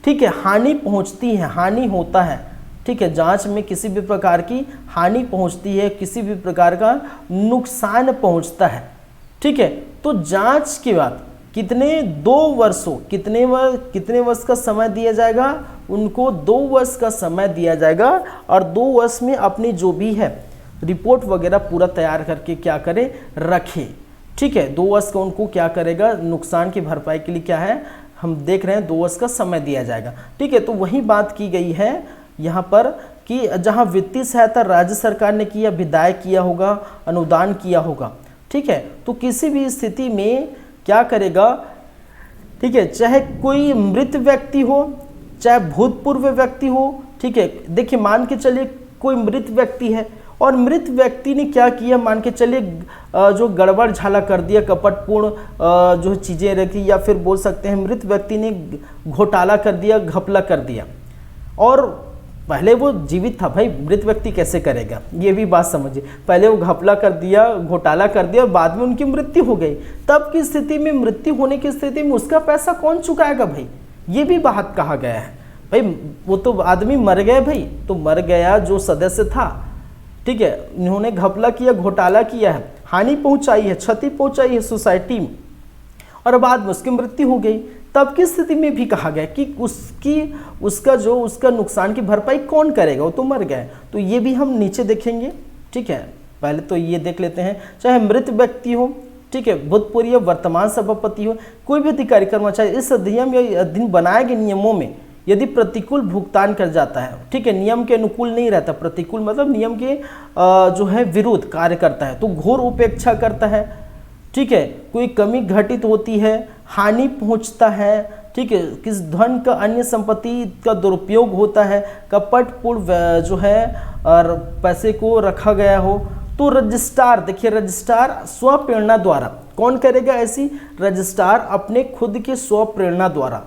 ठीक है, हानि पहुंचती है, हानि होता है, ठीक है, जांच में किसी भी प्रकार की हानि पहुंचती है, किसी भी प्रकार का नुकसान पहुंचता है, ठीक है, तो जांच के बाद कितने 2 वर्षों कितने वर्ष का समय दिया जाएगा, उनको 2 वर्ष का समय दिया जाएगा और 2 वर्ष में अपनी जो भी है रिपोर्ट वगैरह पूरा तैयार करके क्या करे, रखे, ठीक है। 2 वर्ष का उनको क्या करेगा, नुकसान की भरपाई के लिए क्या है, हम देख रहे हैं 2 वर्ष का समय दिया जाएगा, ठीक है। तो वही बात की गई है यहाँ पर कि जहाँ वित्तीय सहायता राज्य सरकार ने किया, विधायक किया होगा, अनुदान किया होगा, ठीक है, तो किसी भी स्थिति में क्या करेगा, ठीक है, चाहे कोई मृत व्यक्ति हो, चाहे भूतपूर्व व्यक्ति हो, ठीक है। देखिए मान के चलिए कोई मृत व्यक्ति है और मृत व्यक्ति ने क्या किया, मान के चलिए जो गड़बड़ झाला कर दिया, कपटपूर्ण जो चीज़ें रखी, या फिर बोल सकते हैं मृत व्यक्ति ने घोटाला कर दिया, घपला कर दिया, और पहले वो जीवित था, भाई मृत व्यक्ति कैसे करेगा, ये भी बात समझिए, पहले वो घपला कर दिया, घोटाला कर दिया, बाद में उनकी मृत्यु हो गई, तब की स्थिति में, मृत्यु होने की स्थिति में उसका पैसा कौन चुकाएगा भाई, ये भी बात कहा गया है। भाई वो तो आदमी मर गया, भाई तो मर गया जो सदस्य था, ठीक है, इन्होंने घपला किया, घोटाला किया है, हानि पहुंचाई है, क्षति पहुंचाई है सोसाइटी में, और बाद में उसकी मृत्यु हो गई, तब की स्थिति में भी कहा गया कि उसका नुकसान की भरपाई कौन करेगा, वो तो मर गया। तो ये भी हम नीचे देखेंगे, ठीक है। पहले तो ये देख लेते हैं, चाहे मृत व्यक्ति हो, ठीक है, भूतपूर्व वर्तमान सभापति हो, कोई भी अधिकारी कर्मचारी इस अधिनियम या अधीन बनाए गए नियमों में यदि प्रतिकूल भुगतान कर जाता है, ठीक है, नियम के अनुकूल नहीं रहता, प्रतिकूल मतलब नियम के जो है विरुद्ध कार्य करता है, तो घोर उपेक्षा करता है, ठीक है, कोई कमी घटित होती है, हानि पहुंचता है, ठीक है, किस धन का अन्य संपत्ति का दुरुपयोग होता है, कपटपूर्ण जो है और पैसे को रखा गया हो, तो रजिस्ट्रार, देखिए रजिस्ट्रार स्वप्रेरणा द्वारा, कौन करेगा ऐसी, रजिस्ट्रार अपने खुद के स्वप्रेरणा द्वारा,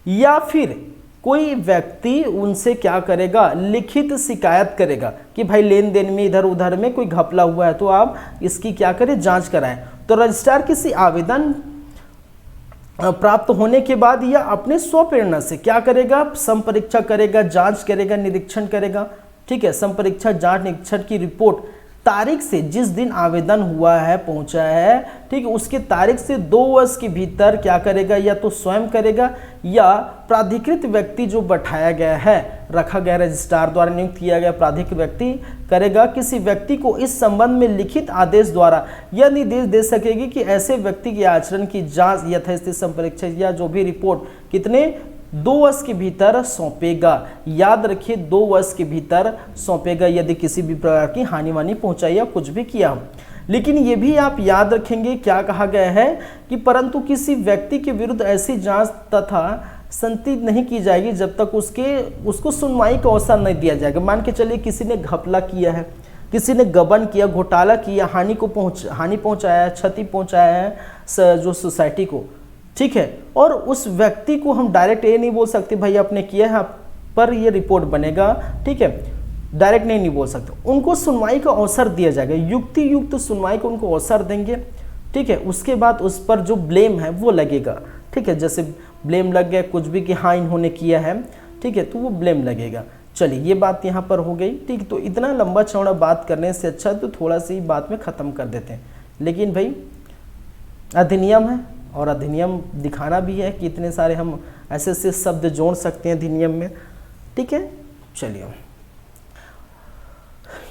या फिर कोई व्यक्ति उनसे क्या करेगा, लिखित शिकायत करेगा कि भाई लेन देन में इधर उधर में कोई घपला हुआ है तो आप इसकी क्या करें, जांच कराएं। तो रजिस्ट्रार किसी आवेदन प्राप्त होने के बाद या अपने स्वप्रेरणा से क्या करेगा, संपरीक्षा करेगा, जांच करेगा, निरीक्षण करेगा, ठीक है, संपरीक्षा जांच निरीक्षण की रिपोर्ट तारीख से, जिस दिन आवेदन हुआ है, पहुंचा है, ठीक है, उसके तारीख से 2 वर्ष के भीतर क्या करेगा, या तो स्वयं करेगा या प्राधिकृत व्यक्ति जो बैठाया गया है, रखा गया, रजिस्ट्रार द्वारा नियुक्त किया गया प्राधिकृत व्यक्ति करेगा, किसी व्यक्ति को इस संबंध में लिखित आदेश द्वारा यह निर्देश दे सकेगी कि ऐसे व्यक्ति के आचरण की जांच, यथास्थिति संपरीक्षा या जो भी रिपोर्ट कितने 2 वर्ष के भीतर सौंपेगा। याद रखिए 2 वर्ष के भीतर सौंपेगा यदि किसी भी प्रकार की हानि वानी पहुंचाई या कुछ भी किया हो। लेकिन ये भी आप याद रखेंगे क्या कहा गया है कि परंतु किसी व्यक्ति के विरुद्ध ऐसी जांच तथा संति नहीं की जाएगी जब तक उसको सुनवाई का अवसर नहीं दिया जाएगा। मान के चलिए किसी ने घपला किया है, किसी ने गबन किया, घोटाला किया, हानि पहुंचाया, क्षति पहुंचाया है जो सोसाइटी को, ठीक है, और उस व्यक्ति को हम डायरेक्ट ये नहीं बोल सकते भाई आपने किया है पर ये रिपोर्ट बनेगा, ठीक है, डायरेक्ट नहीं बोल सकते। उनको सुनवाई का अवसर दिया जाएगा, युक्ति युक्त सुनवाई को उनको अवसर देंगे, ठीक है। उसके बाद उस पर जो ब्लेम है वो लगेगा, ठीक है, जैसे ब्लेम लग गया कुछ भी कि हाँ इन्होंने किया है, ठीक है, तो वो ब्लेम लगेगा। चलिए ये बात यहाँ पर हो गई, ठीक। तो इतना लंबा चौड़ा बात करने से अच्छा तो थोड़ा सी बात में ख़त्म कर देते हैं। लेकिन भाई अधिनियम है और अधिनियम दिखाना भी है कि इतने सारे हम ऐसे ऐसे शब्द जोड़ सकते हैं अधिनियम में, ठीक है। चलिए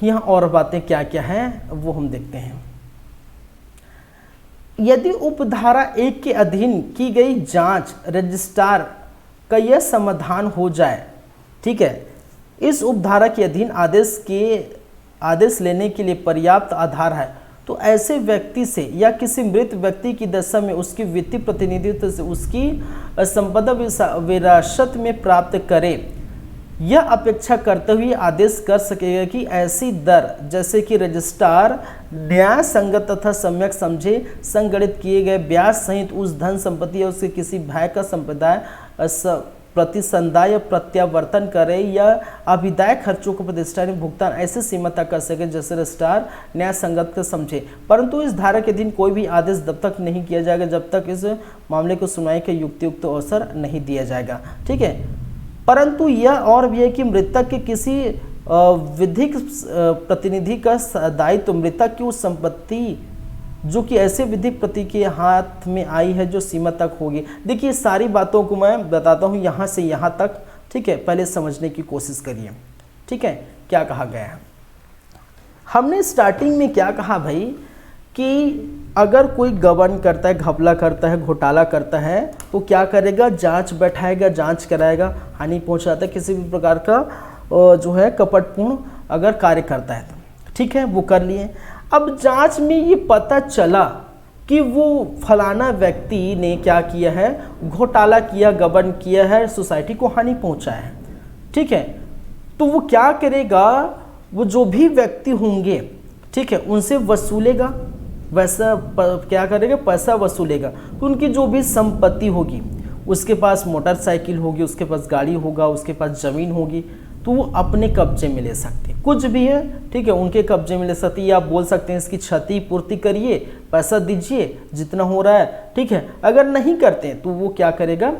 यहाँ और बातें क्या क्या हैं वो हम देखते हैं। यदि उपधारा 1 के अधीन की गई जांच रजिस्ट्रार का यह समाधान हो जाए, ठीक है, इस उपधारा के अधीन आदेश लेने के लिए पर्याप्त आधार है, तो ऐसे व्यक्ति से या किसी मृत व्यक्ति की दशा में उसकी वित्तीय प्रतिनिधित्व से उसकी संपदा विरासत में प्राप्त करे, यह अपेक्षा करते हुए आदेश कर सकेगा कि ऐसी दर जैसे कि रजिस्ट्रार न्याय संगत तथा सम्यक समझे संगणित किए गए ब्याज सहित उस धन संपत्ति या उसके किसी भाई का संप्रदाय प्रतिसंदा या प्रत्यावर्तन करे या अभिदाय खर्चों को प्रतिष्ठान भुगतान ऐसे सीमा तक कर सके जैसे रजिस्ट्रार न्याय संगत का समझे। परंतु इस धारा के अधीन कोई भी आदेश तब तक नहीं किया जाएगा जब तक इस मामले को सुनवाई के युक्तियुक्त अवसर नहीं दिया जाएगा। ठीक है, परंतु यह और भी है कि मृतक के किसी विधिक प्रतिनिधि का दायित्व मृतक की उस संपत्ति जो कि ऐसे विधिक प्रति के हाथ में आई है जो सीमा तक होगी। देखिए सारी बातों को मैं बताता हूँ यहाँ से यहाँ तक। ठीक है, पहले समझने की कोशिश करिए। ठीक है, क्या कहा गया है, हमने स्टार्टिंग में क्या कहा भाई कि अगर कोई गबन करता है, घपला करता है, घोटाला करता है तो क्या करेगा, जांच बैठाएगा, जांच कराएगा, हानि पहुंचाता है, किसी भी प्रकार का जो है कपटपूर्ण अगर कार्य करता है तो ठीक है वो कर लिए। अब जांच में ये पता चला कि वो फलाना व्यक्ति ने क्या किया है, घोटाला किया, गबन किया है, सोसाइटी को हानि पहुंचाया है। ठीक है, तो वो क्या करेगा, वो जो भी व्यक्ति होंगे ठीक है उनसे वसूलेगा, वैसा क्या करेगा, पैसा वसूलेगा। तो उनकी जो भी संपत्ति होगी, उसके पास मोटरसाइकिल होगी, उसके पास गाड़ी होगा, उसके पास ज़मीन होगी, तो वो अपने कब्जे में ले सकते हैं, कुछ भी है ठीक है उनके कब्जे में ले सकते हैं। या आप बोल सकते हैं इसकी क्षति पूर्ति करिए, पैसा दीजिए जितना हो रहा है। ठीक है, अगर नहीं करते हैं तो वो क्या करेगा,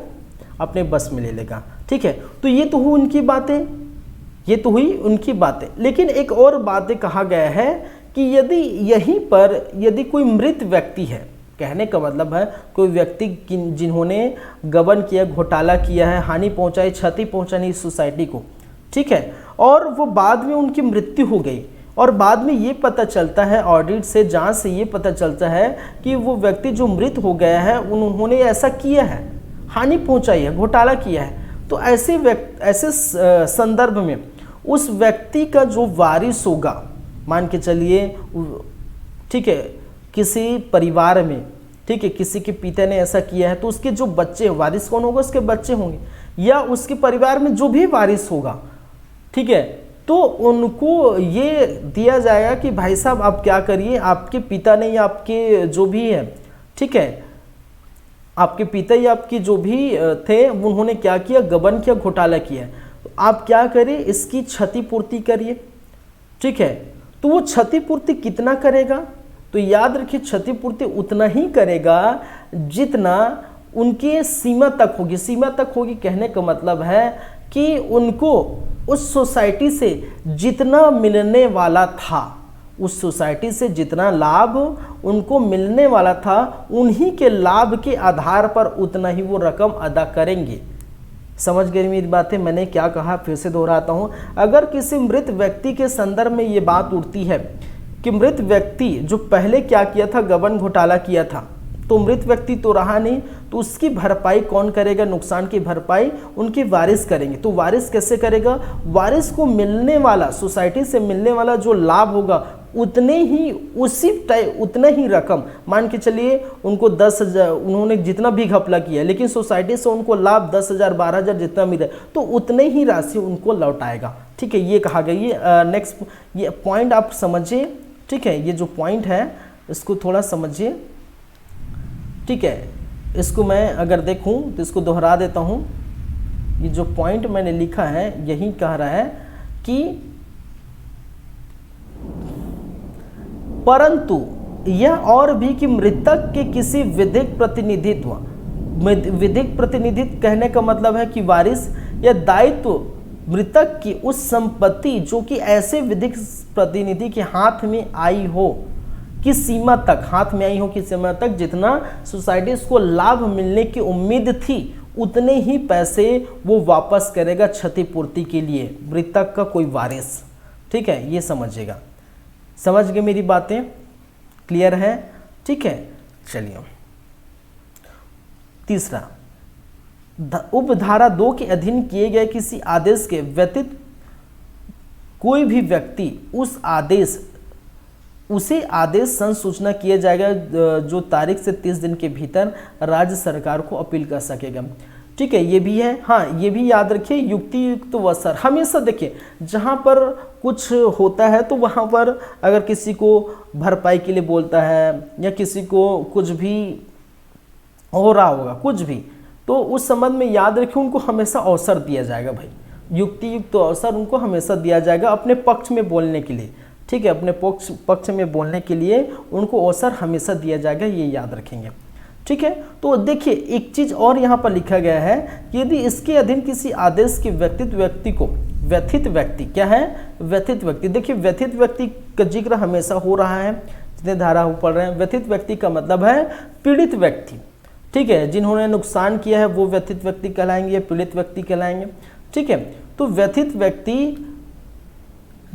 अपने बस में ले लेगा। ठीक है, तो ये तो हुई उनकी बातें, ये तो हुई उनकी बातें। लेकिन एक और बातें कहा गया है कि यदि यहीं पर यदि कोई मृत व्यक्ति है, कहने का मतलब है कोई व्यक्ति जिन्होंने गबन किया, घोटाला किया है, हानि पहुंचाई, क्षति पहुंचानी सोसाइटी को, ठीक है, और वो बाद में उनकी मृत्यु हो गई और बाद में ये पता चलता है, ऑडिट से, जांच से ये पता चलता है कि वो व्यक्ति जो मृत हो गया है उन्होंने ऐसा किया है, हानि पहुंचाई है, घोटाला किया है, तो ऐसे संदर्भ में उस व्यक्ति का जो वारिस होगा, मान के चलिए ठीक है किसी परिवार में, ठीक है किसी के पिता ने ऐसा किया है, तो उसके जो बच्चे, वारिस कौन होगा, उसके बच्चे होंगे, या उसके परिवार में जो भी वारिस होगा, ठीक है, तो उनको ये दिया जाएगा कि भाई साहब आप क्या करिए, आपके पिता ने या आपके जो भी है, ठीक है, आपके पिता या आपके जो भी थे उन्होंने क्या किया, गबन किया, घोटाला किया, तो आप क्या करिए, इसकी क्षतिपूर्ति करिए। ठीक है, तो वो क्षतिपूर्ति कितना करेगा, तो याद रखिए क्षतिपूर्ति उतना ही करेगा जितना उनके सीमा तक होगी। सीमा तक होगी कहने का मतलब है कि उनको उस सोसाइटी से जितना मिलने वाला था, उस सोसाइटी से जितना लाभ उनको मिलने वाला था, उन्हीं के लाभ के आधार पर उतना ही वो रकम अदा करेंगे। समझ गए मेरी बातें, मैंने क्या कहा फिर से दोहराता हूँ। अगर किसी मृत व्यक्ति के संदर्भ में ये बात उठती है कि मृत व्यक्ति जो पहले क्या किया था, गबन घोटाला किया था, तो मृत व्यक्ति तो रहा नहीं, तो उसकी भरपाई कौन करेगा, नुकसान की भरपाई उनके वारिस करेंगे। तो वारिस कैसे करेगा, वारिस को मिलने वाला, सोसाइटी से मिलने वाला जो लाभ होगा उतने ही उतना ही रकम, मान के चलिए उनको 10,000, उन्होंने जितना भी घपला किया लेकिन सोसाइटी से उनको लाभ 10,000 12,000 जितना मिले तो उतने ही राशि उनको लौटाएगा। ठीक है, ये कहा गया। ये नेक्स्ट ये पॉइंट आप समझिए। ठीक है, ये जो पॉइंट है इसको थोड़ा समझिए। ठीक है, इसको मैं अगर देखूं तो इसको दोहरा देता हूं। ये जो पॉइंट मैंने लिखा है यही कह रहा है कि परंतु यह और भी कि मृतक के किसी विधिक प्रतिनिधित्व, विधिक प्रतिनिधित्व कहने का मतलब है कि वारिस या दायित्व मृतक की उस संपत्ति जो कि ऐसे विधिक प्रतिनिधि के हाथ में आई हो की सीमा तक, हाथ में आई हो की सीमा तक जितना सोसाइटी को लाभ मिलने की उम्मीद थी उतने ही पैसे वो वापस करेगा क्षतिपूर्ति के लिए, मृतक का कोई वारिस। ठीक है, ये समझिएगा। समझ गए मेरी बातें, क्लियर है? ठीक है, चलिए तीसरा, उपधारा 2 के अधीन किए गए किसी आदेश के व्यतीत कोई भी व्यक्ति उसे आदेश संसूचना किया जाएगा जो तारीख से 30 दिन के भीतर राज्य सरकार को अपील कर सकेगा। ठीक है, ये भी है। हाँ, ये भी याद रखिए, युक्ति युक्त अवसर हमेशा देखिए, जहाँ पर कुछ होता है तो वहाँ पर अगर किसी को भरपाई के लिए बोलता है या किसी को कुछ भी हो रहा होगा कुछ भी, तो उस संबंध में याद रखें उनको हमेशा अवसर दिया जाएगा भाई, युक्ति युक्त अवसर उनको हमेशा दिया जाएगा अपने पक्ष में बोलने के लिए, ठीक है, अपने पक्ष में बोलने के लिए उनको अवसर हमेशा दिया जाएगा, ये याद रखेंगे, ठीक है। तो देखिए एक चीज और यहाँ पर लिखा गया है कि यदि इसके अधीन किसी आदेश के व्यतीत व्यक्ति को, व्यथित व्यक्ति क्या है, व्यथित व्यक्ति, देखिए व्यथित व्यक्ति का जिक्र हमेशा हो रहा है जितने धारा हो पढ़ रहे हैं। व्यथित व्यक्ति का मतलब है पीड़ित व्यक्ति, ठीक है, जिन्होंने नुकसान किया है वो व्यथित व्यक्ति कहलाएंगे, पीड़ित व्यक्ति कहलाएंगे, ठीक है। तो व्यथित व्यक्ति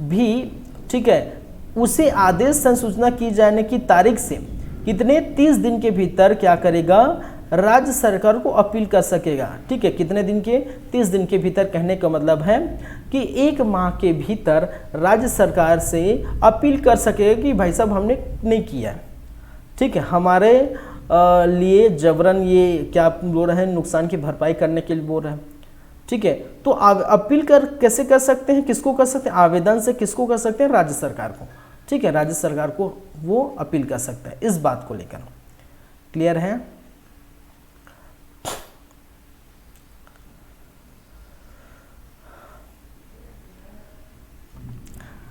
भी, ठीक है, उसे आदेश संसूचना की जाने की तारीख से कितने 30 दिन के भीतर क्या करेगा, राज्य सरकार को अपील कर सकेगा, ठीक है। कितने दिन के, 30 दिन के भीतर, कहने का मतलब है कि 1 माह के भीतर राज्य सरकार से अपील कर सकेगा कि भाई साहब हमने नहीं किया, ठीक है, हमारे लिए जबरन ये क्या बोल रहे हैं, नुकसान की भरपाई करने के लिए बोल रहे हैं, ठीक है। तो अपील कैसे कर सकते हैं, किसको कर सकते हैं, आवेदन से किसको कर सकते हैं, राज्य सरकार को, ठीक है, राज्य सरकार को वो अपील कर सकता है। इस बात को लेकर क्लियर है।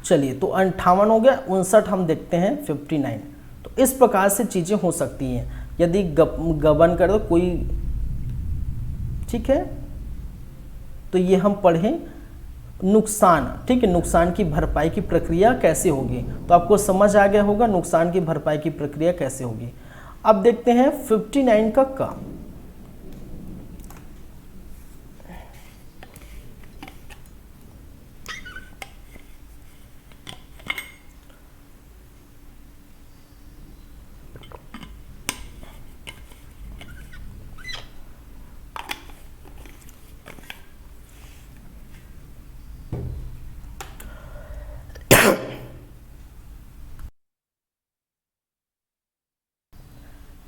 चलिए तो 58 हो गया, 59 हम देखते हैं 59। तो इस प्रकार से चीजें हो सकती हैं यदि गबन कर दो कोई, ठीक है। तो ये हम पढ़ें नुकसान, ठीक है, नुकसान की भरपाई की प्रक्रिया कैसे होगी, तो आपको समझ आ गया होगा नुकसान की भरपाई की प्रक्रिया कैसे होगी। अब देखते हैं 59 का काम।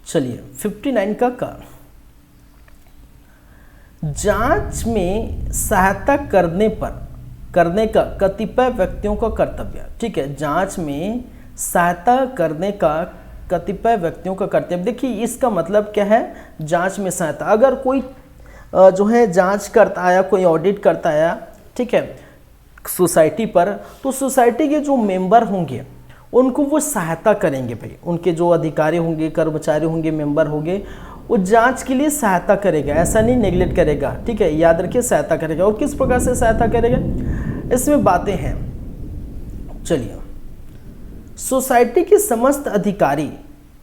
चलिए 59 का जांच में सहायता करने का कतिपय व्यक्तियों का कर्तव्य, ठीक है, जांच में सहायता करने का कतिपय व्यक्तियों का कर्तव्य। देखिए इसका मतलब क्या है, जांच में सहायता, अगर कोई जो है जांच करता आया, कोई ऑडिट करता आया, ठीक है, सोसाइटी पर, तो सोसाइटी के जो मेंबर होंगे उनको वो सहायता करेंगे भाई, उनके जो अधिकारी होंगे, कर्मचारी होंगे, मेंबर होंगे, वो जांच के लिए सहायता करेगा, ऐसा नहीं नेग्लेक्ट करेगा, ठीक है, याद रखिए सहायता करेगा। और किस प्रकार से सहायता करेगा, इसमें बातें हैं। चलिए, सोसाइटी के समस्त अधिकारी,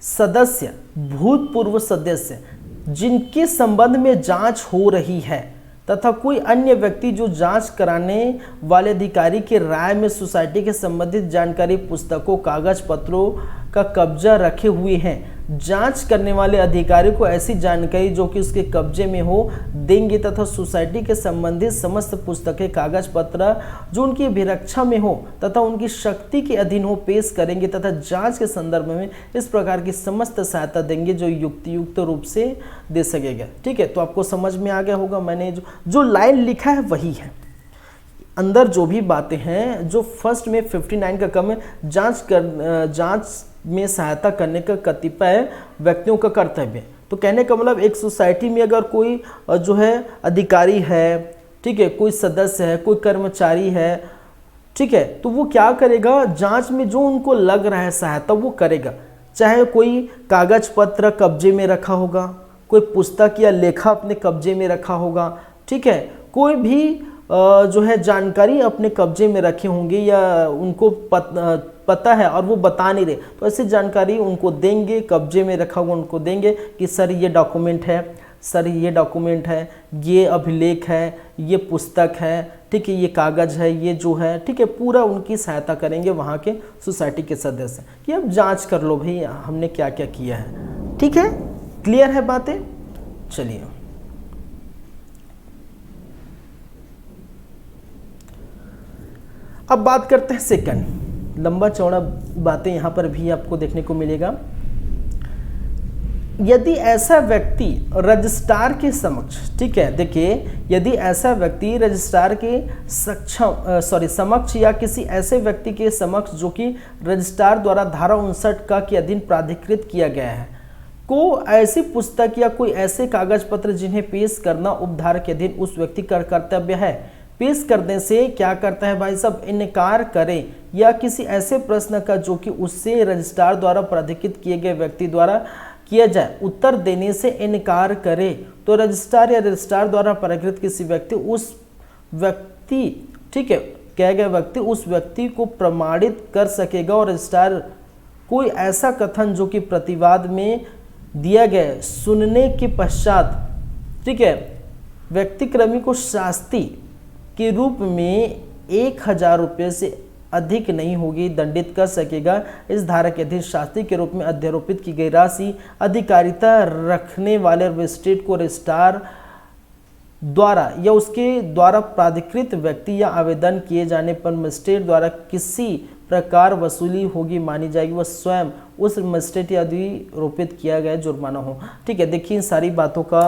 सदस्य, भूतपूर्व सदस्य जिनके संबंध में जांच हो रही है तथा कोई अन्य व्यक्ति जो जांच कराने वाले अधिकारी के राय में सोसाइटी के संबंधित जानकारी, पुस्तकों, कागज पत्रों का कब्जा रखे हुए हैं, जांच करने वाले अधिकारी को ऐसी जानकारी जो कि उसके कब्जे में हो देंगे तथा सोसाइटी के संबंधित समस्त पुस्तकें, कागज पत्र जो उनकी अभिरक्षा में हो तथा उनकी शक्ति के अधीन हो पेश करेंगे तथा जांच के संदर्भ में इस प्रकार की समस्त सहायता देंगे जो युक्त रूप से दे सकेगा, ठीक है। तो आपको समझ में आ गया होगा, मैंने जो लाइन लिखा है वही है, अंदर जो भी बातें हैं, जो फर्स्ट में 59 का कम है, जांच में सहायता करने का कतिपय व्यक्तियों का कर्तव्य। तो कहने का मतलब एक सोसाइटी में अगर कोई जो है अधिकारी है, ठीक है, कोई सदस्य है, कोई कर्मचारी है, ठीक है, तो वो क्या करेगा, जांच में जो उनको लग रहा है सहायता वो करेगा, चाहे कोई कागज पत्र कब्जे में रखा होगा, कोई पुस्तक या लेखा अपने कब्जे में रखा होगा, ठीक है, कोई भी जो है जानकारी अपने कब्जे में रखे होंगे या उनको पता है और वो बता नहीं रहे, तो ऐसी जानकारी उनको देंगे, कब्जे में रखा हुआ उनको देंगे कि सर ये डॉक्यूमेंट है, सर ये डॉक्यूमेंट है, ये अभिलेख है, ये पुस्तक है, ठीक है, ये कागज है, ये जो है, ठीक है, पूरा उनकी सहायता करेंगे वहाँ के सोसाइटी के सदस्य कि अब जांच कर लो भाई हमने क्या क्या किया है, ठीक है, क्लियर है बातें। चलिए अब बात करते हैं सेकंड, लंबा चौड़ा बातें यहाँ पर भी आपको देखने को मिलेगा। यदि ऐसा व्यक्ति रजिस्ट्रार के समक्ष, ठीक है, देखिए यदि ऐसा व्यक्ति रजिस्ट्रार के समक्ष या किसी ऐसे व्यक्ति के समक्ष जो कि रजिस्ट्रार द्वारा धारा 59 का के अधीन प्राधिकृत किया गया है, को ऐसी पुस्तक या कोई ऐसे कागज पत्र जिन्हें पेश करना उपधारा के अधीन उस व्यक्ति का कर्तव्य है। पेश करने से क्या करता है भाई साहब, इनकार करे या किसी ऐसे प्रश्न का जो कि उससे रजिस्ट्रार द्वारा प्राधिकृत किए गए व्यक्ति द्वारा किया जाए उत्तर देने से इनकार करे तो रजिस्ट्रार या रजिस्ट्रार द्वारा प्राधिकृत किसी व्यक्ति उस व्यक्ति, ठीक है, कह गया व्यक्ति उस व्यक्ति को प्रमाणित कर सकेगा और रजिस्ट्रार कोई ऐसा कथन जो कि प्रतिवाद में दिया गया सुनने के पश्चात, ठीक है, व्यक्तिक्रमी को शास्ति के रूप में 1000 रुपये से अधिक नहीं होगी दंडित कर सकेगा। इस धारा के अधीन शास्ति के रूप में अध्यारोपित की गई राशि अधिकारिता रखने वाले मजिस्ट्रेट को रजिस्ट्रार द्वारा या उसके द्वारा प्राधिकृत व्यक्ति या आवेदन किए जाने पर मजिस्ट्रेट द्वारा किसी प्रकार वसूली होगी मानी जाएगी, वह स्वयं उस मजिस्ट्रेट या अधिरोपित किया गया जुर्माना हो। ठीक है, देखिए इन सारी बातों का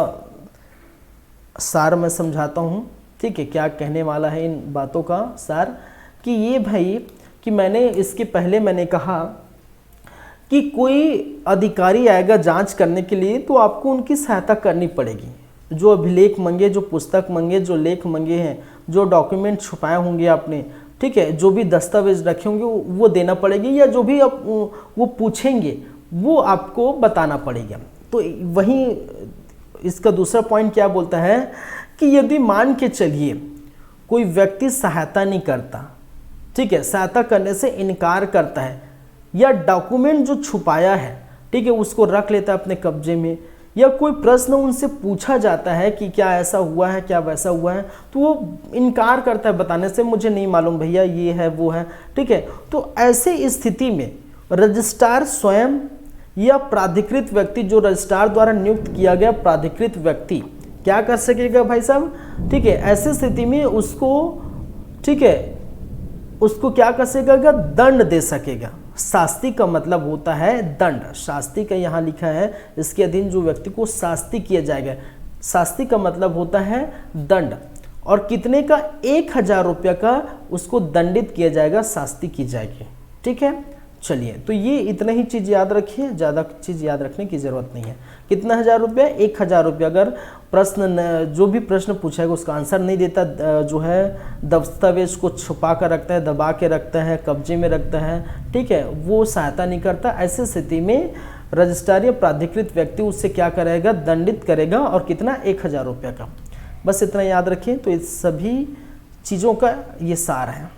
सार मैं समझाता हूँ। ठीक है, क्या कहने वाला है इन बातों का सार कि ये भाई कि मैंने इसके पहले मैंने कहा कि कोई अधिकारी आएगा जांच करने के लिए तो आपको उनकी सहायता करनी पड़ेगी। जो अभिलेख मंगे, जो पुस्तक मंगे, जो लेख मंगे हैं, जो डॉक्यूमेंट छुपाए होंगे आपने, ठीक है, जो भी दस्तावेज रखे होंगे वो देना पड़ेगी या जो भी आप वो पूछेंगे वो आपको बताना पड़ेगा। तो वहीं इसका दूसरा पॉइंट क्या बोलता है कि यदि मान के चलिए कोई व्यक्ति सहायता नहीं करता, ठीक है, सहायता करने से इनकार करता है या डॉक्यूमेंट जो छुपाया है, ठीक है, उसको रख लेता है अपने कब्जे में, या कोई प्रश्न उनसे पूछा जाता है कि क्या ऐसा हुआ है, क्या वैसा हुआ है, तो वो इनकार करता है बताने से, मुझे नहीं मालूम भैया, ये है वो है। ठीक है, तो ऐसे स्थिति में रजिस्ट्रार स्वयं या प्राधिकृत व्यक्ति, जो रजिस्ट्रार द्वारा नियुक्त किया गया प्राधिकृत व्यक्ति क्या कर सकेगा भाई साहब, ठीक है, ऐसी स्थिति में उसको, ठीक है, उसको क्या कर सकेगा, दंड दे सकेगा। शास्ति का मतलब होता है दंड, शास्ति का यहाँ लिखा है, इसके अधीन जो व्यक्ति को शास्ति किया जाएगा, शास्ति का मतलब होता है दंड, और कितने का, 1000 रुपये का उसको दंडित किया जाएगा, शास्ति की जाएगी। ठीक है, चलिए, तो ये इतना ही चीज़ याद रखिए, ज़्यादा चीज़ याद रखने की ज़रूरत नहीं है। कितना 1000 रुपये, 1000 रुपये। अगर प्रश्न जो भी प्रश्न पूछेगा उसका आंसर नहीं देता, जो है दस्तावेज को छुपा कर रखता है, दबा के रखता है, कब्जे में रखता है, ठीक है, वो सहायता नहीं करता, ऐसी स्थिति में रजिस्ट्रार या प्राधिकृत व्यक्ति उससे क्या करेगा, दंडित करेगा, और कितना, 1000 रुपये का। बस इतना याद रखिए। तो इस सभी चीज़ों का ये सार है।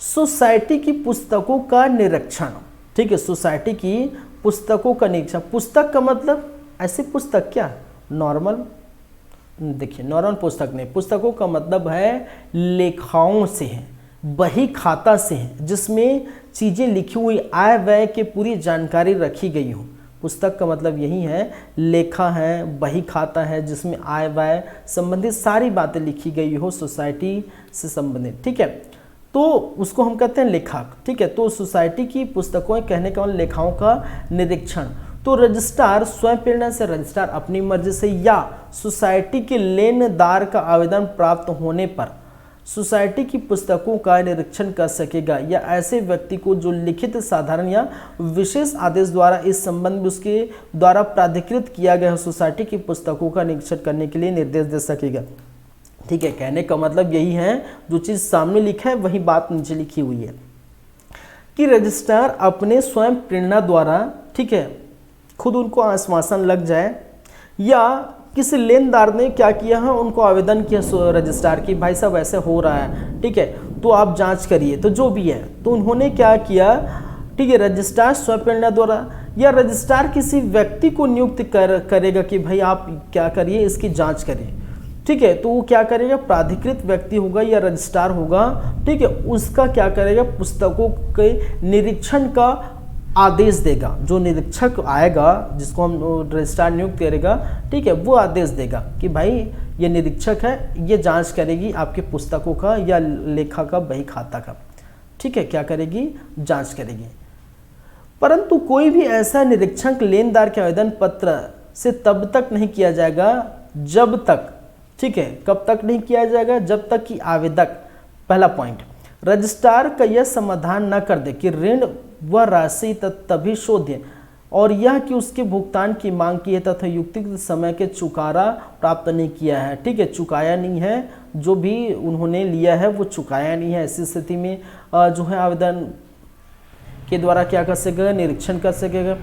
सोसाइटी की पुस्तकों का निरीक्षण, ठीक है, सोसाइटी की पुस्तकों का निरीक्षण। पुस्तक का मतलब ऐसी पुस्तक क्या, नॉर्मल, देखिए नॉर्मल पुस्तक नहीं, पुस्तकों का मतलब है लेखाओं से है, बही खाता से है, जिसमें चीज़ें लिखी हुई, आय व्यय की पूरी जानकारी रखी गई हो। पुस्तक का मतलब यही है, लेखा है, बही खाता है, जिसमें आय व्यय संबंधित सारी बातें लिखी गई हो सोसाइटी से संबंधित। ठीक है, तो उसको हम कहते हैं लेखाक। ठीक है, तो सोसाइटी की पुस्तकों, कहने का मतलब लेखाओं का निरीक्षण। तो रजिस्ट्रार स्वयं प्रेरणा से, रजिस्ट्रार अपनी मर्जी से या सोसाइटी के लेनदार का आवेदन प्राप्त होने पर सोसाइटी की पुस्तकों का निरीक्षण कर सकेगा, या ऐसे व्यक्ति को जो लिखित, साधारण या विशेष आदेश द्वारा इस संबंध में उसके द्वारा प्राधिकृत किया गया सोसाइटी की पुस्तकों का निरीक्षण करने के लिए निर्देश दे सकेगा। ठीक है, कहने का मतलब यही है, जो चीज़ सामने लिखा है वही बात नीचे लिखी हुई है कि रजिस्ट्रार अपने स्वयं प्रेरणा द्वारा, ठीक है, खुद उनको आश्वासन लग जाए या किसी लेनदार ने क्या किया है, उनको आवेदन किया रजिस्ट्रार की, भाई साहब ऐसे हो रहा है, ठीक है, तो आप जांच करिए, तो जो भी है, तो उन्होंने क्या किया, ठीक है, रजिस्ट्रार स्वयं प्रेरणा द्वारा या रजिस्ट्रार किसी व्यक्ति को नियुक्त करेगा कि भाई आप क्या करिए, इसकी जाँच करिए। ठीक है, तो वो क्या करेगा, प्राधिकृत व्यक्ति होगा या रजिस्ट्रार होगा, ठीक है, उसका क्या करेगा, पुस्तकों के निरीक्षण का आदेश देगा। जो निरीक्षक आएगा, जिसको हम रजिस्ट्रार नियुक्त करेगा, ठीक है, वो आदेश देगा कि भाई ये निरीक्षक है, ये जांच करेगी आपके पुस्तकों का या लेखा का, बही खाता का। ठीक है, क्या करेगी, जांच करेगी। परंतु कोई भी ऐसा निरीक्षक लेनदार के आवेदन पत्र से तब तक नहीं किया जाएगा जब तक, ठीक है, कब तक नहीं किया जाएगा, जब तक कि आवेदक, पहला पॉइंट, रजिस्ट्रार का यह समाधान न कर दे कि ऋण व राशि तभी शोध्य, और यह कि उसके भुगतान की मांग की है तथा युक्तिक समय के चुकारा प्राप्त नहीं किया है। ठीक है, चुकाया नहीं है, जो भी उन्होंने लिया है वो चुकाया नहीं है। ऐसी स्थिति में जो है आवेदन के द्वारा क्या कर सकेगा, निरीक्षण कर सकेगा।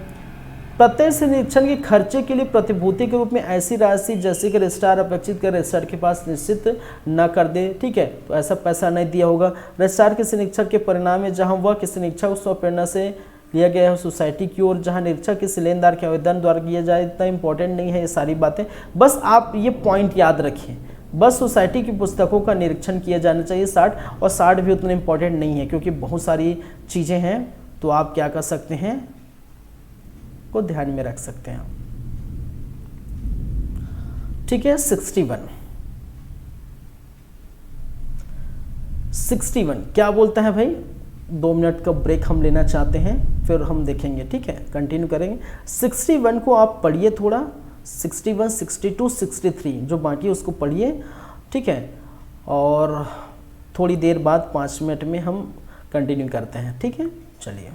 प्रत्यक्ष निरीक्षण के खर्चे के लिए प्रतिभूति के रूप में ऐसी राशि जैसे कि रजिस्ट्रार अपेक्षित कर रजिस्ट्रार के पास निश्चित न कर दे। ठीक है, तो ऐसा पैसा नहीं दिया होगा। रजिस्ट्रार किसी निरीक्षक के परिणाम में जहां वह किसी निरीक्षक को स्वप्रेरणा से लिया गया है सोसाइटी की ओर, जहां निरीक्षक किसी लेनदार के आवेदन द्वारा किया जाए, इतना इंपॉर्टेंट नहीं है ये सारी बातें, बस आप ये पॉइंट याद रखिए। बस सोसाइटी की पुस्तकों का निरीक्षण किया जाना चाहिए 60, और 60 भी उतना इंपॉर्टेंट नहीं है क्योंकि बहुत सारी चीज़ें हैं, तो आप क्या कर सकते हैं को ध्यान में रख सकते हैं। ठीक है, 61 क्या बोलता है भाई, 2 मिनट का ब्रेक हम लेना चाहते हैं, फिर हम देखेंगे। ठीक है, कंटिन्यू करेंगे। 61 को आप पढ़िए थोड़ा, 61, 62, 63 जो बाकी उसको पढ़िए। ठीक है, और थोड़ी देर बाद 5 मिनट में हम कंटिन्यू करते हैं। ठीक है, चलिए।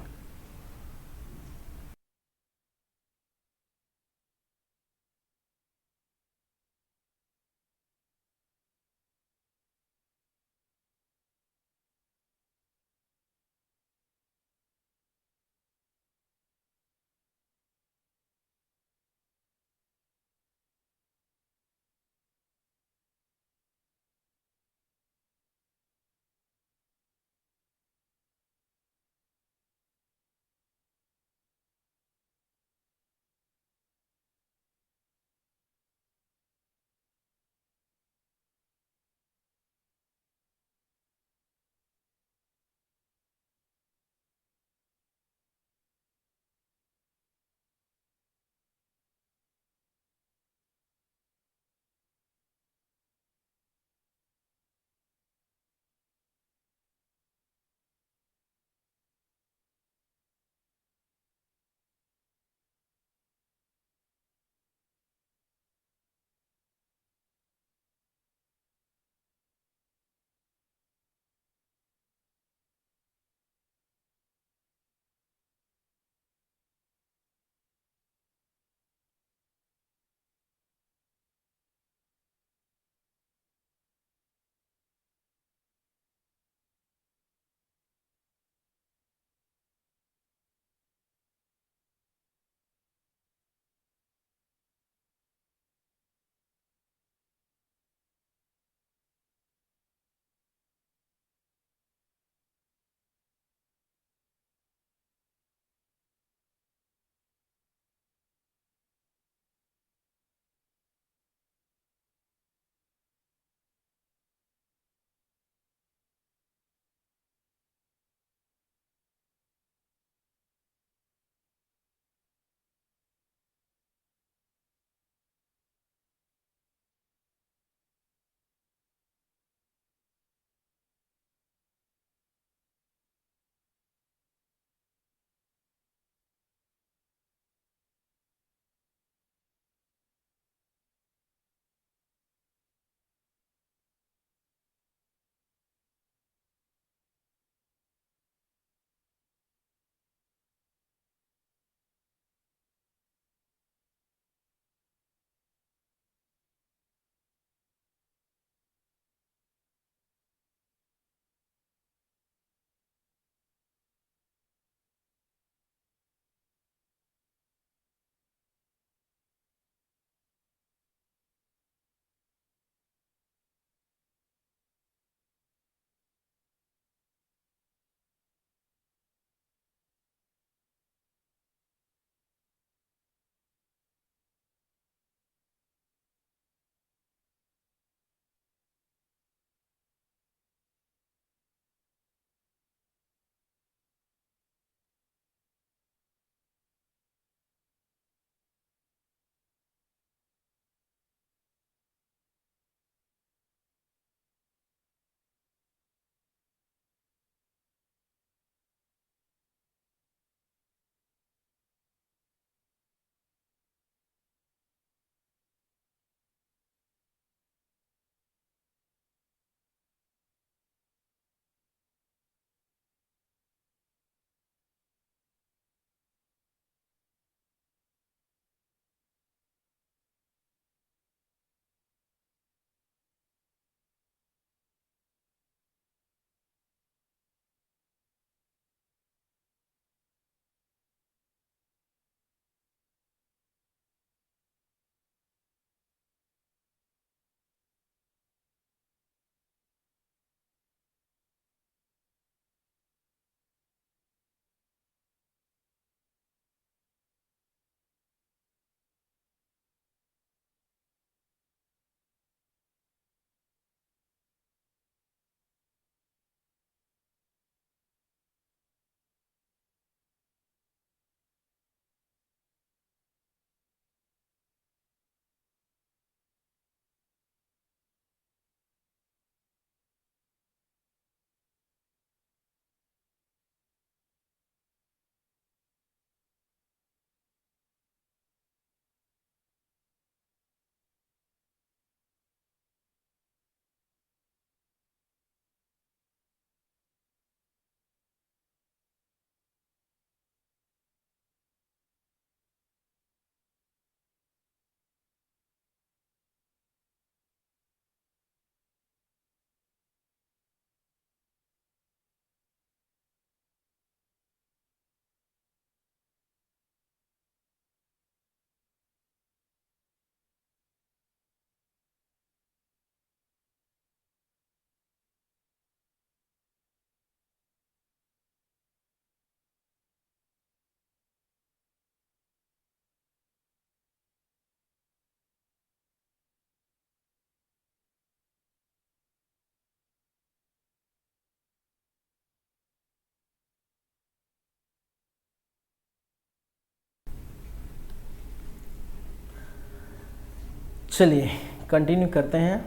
चलिए कंटिन्यू करते हैं।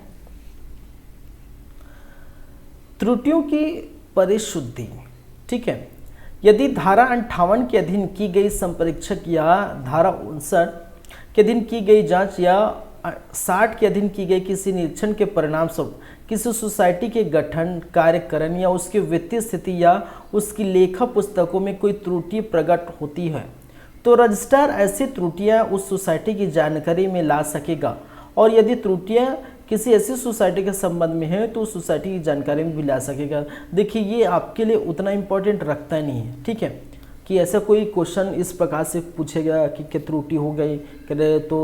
त्रुटियों की परिशुद्धि, ठीक है। यदि धारा 58 के अधीन की गई संपरीक्षक या धारा 59 के अधीन की गई जांच या 60 के अधीन की गई किसी निरीक्षण के परिणाम स्वरूप किसी सोसाइटी के गठन, कार्यकरण या उसकी वित्तीय स्थिति या उसकी लेखा पुस्तकों में कोई त्रुटि प्रकट होती है, तो रजिस्ट्रार ऐसी त्रुटियां उस सोसाइटी की जानकारी में ला सकेगा, और यदि त्रुटियां किसी ऐसी सोसाइटी के संबंध में है तो उस सोसाइटी की जानकारी में भी ला सकेगा। देखिए ये आपके लिए उतना इम्पोर्टेंट रखता नहीं है, ठीक है, कि ऐसा कोई क्वेश्चन इस प्रकार से पूछेगा कि क्या त्रुटि हो गई करे तो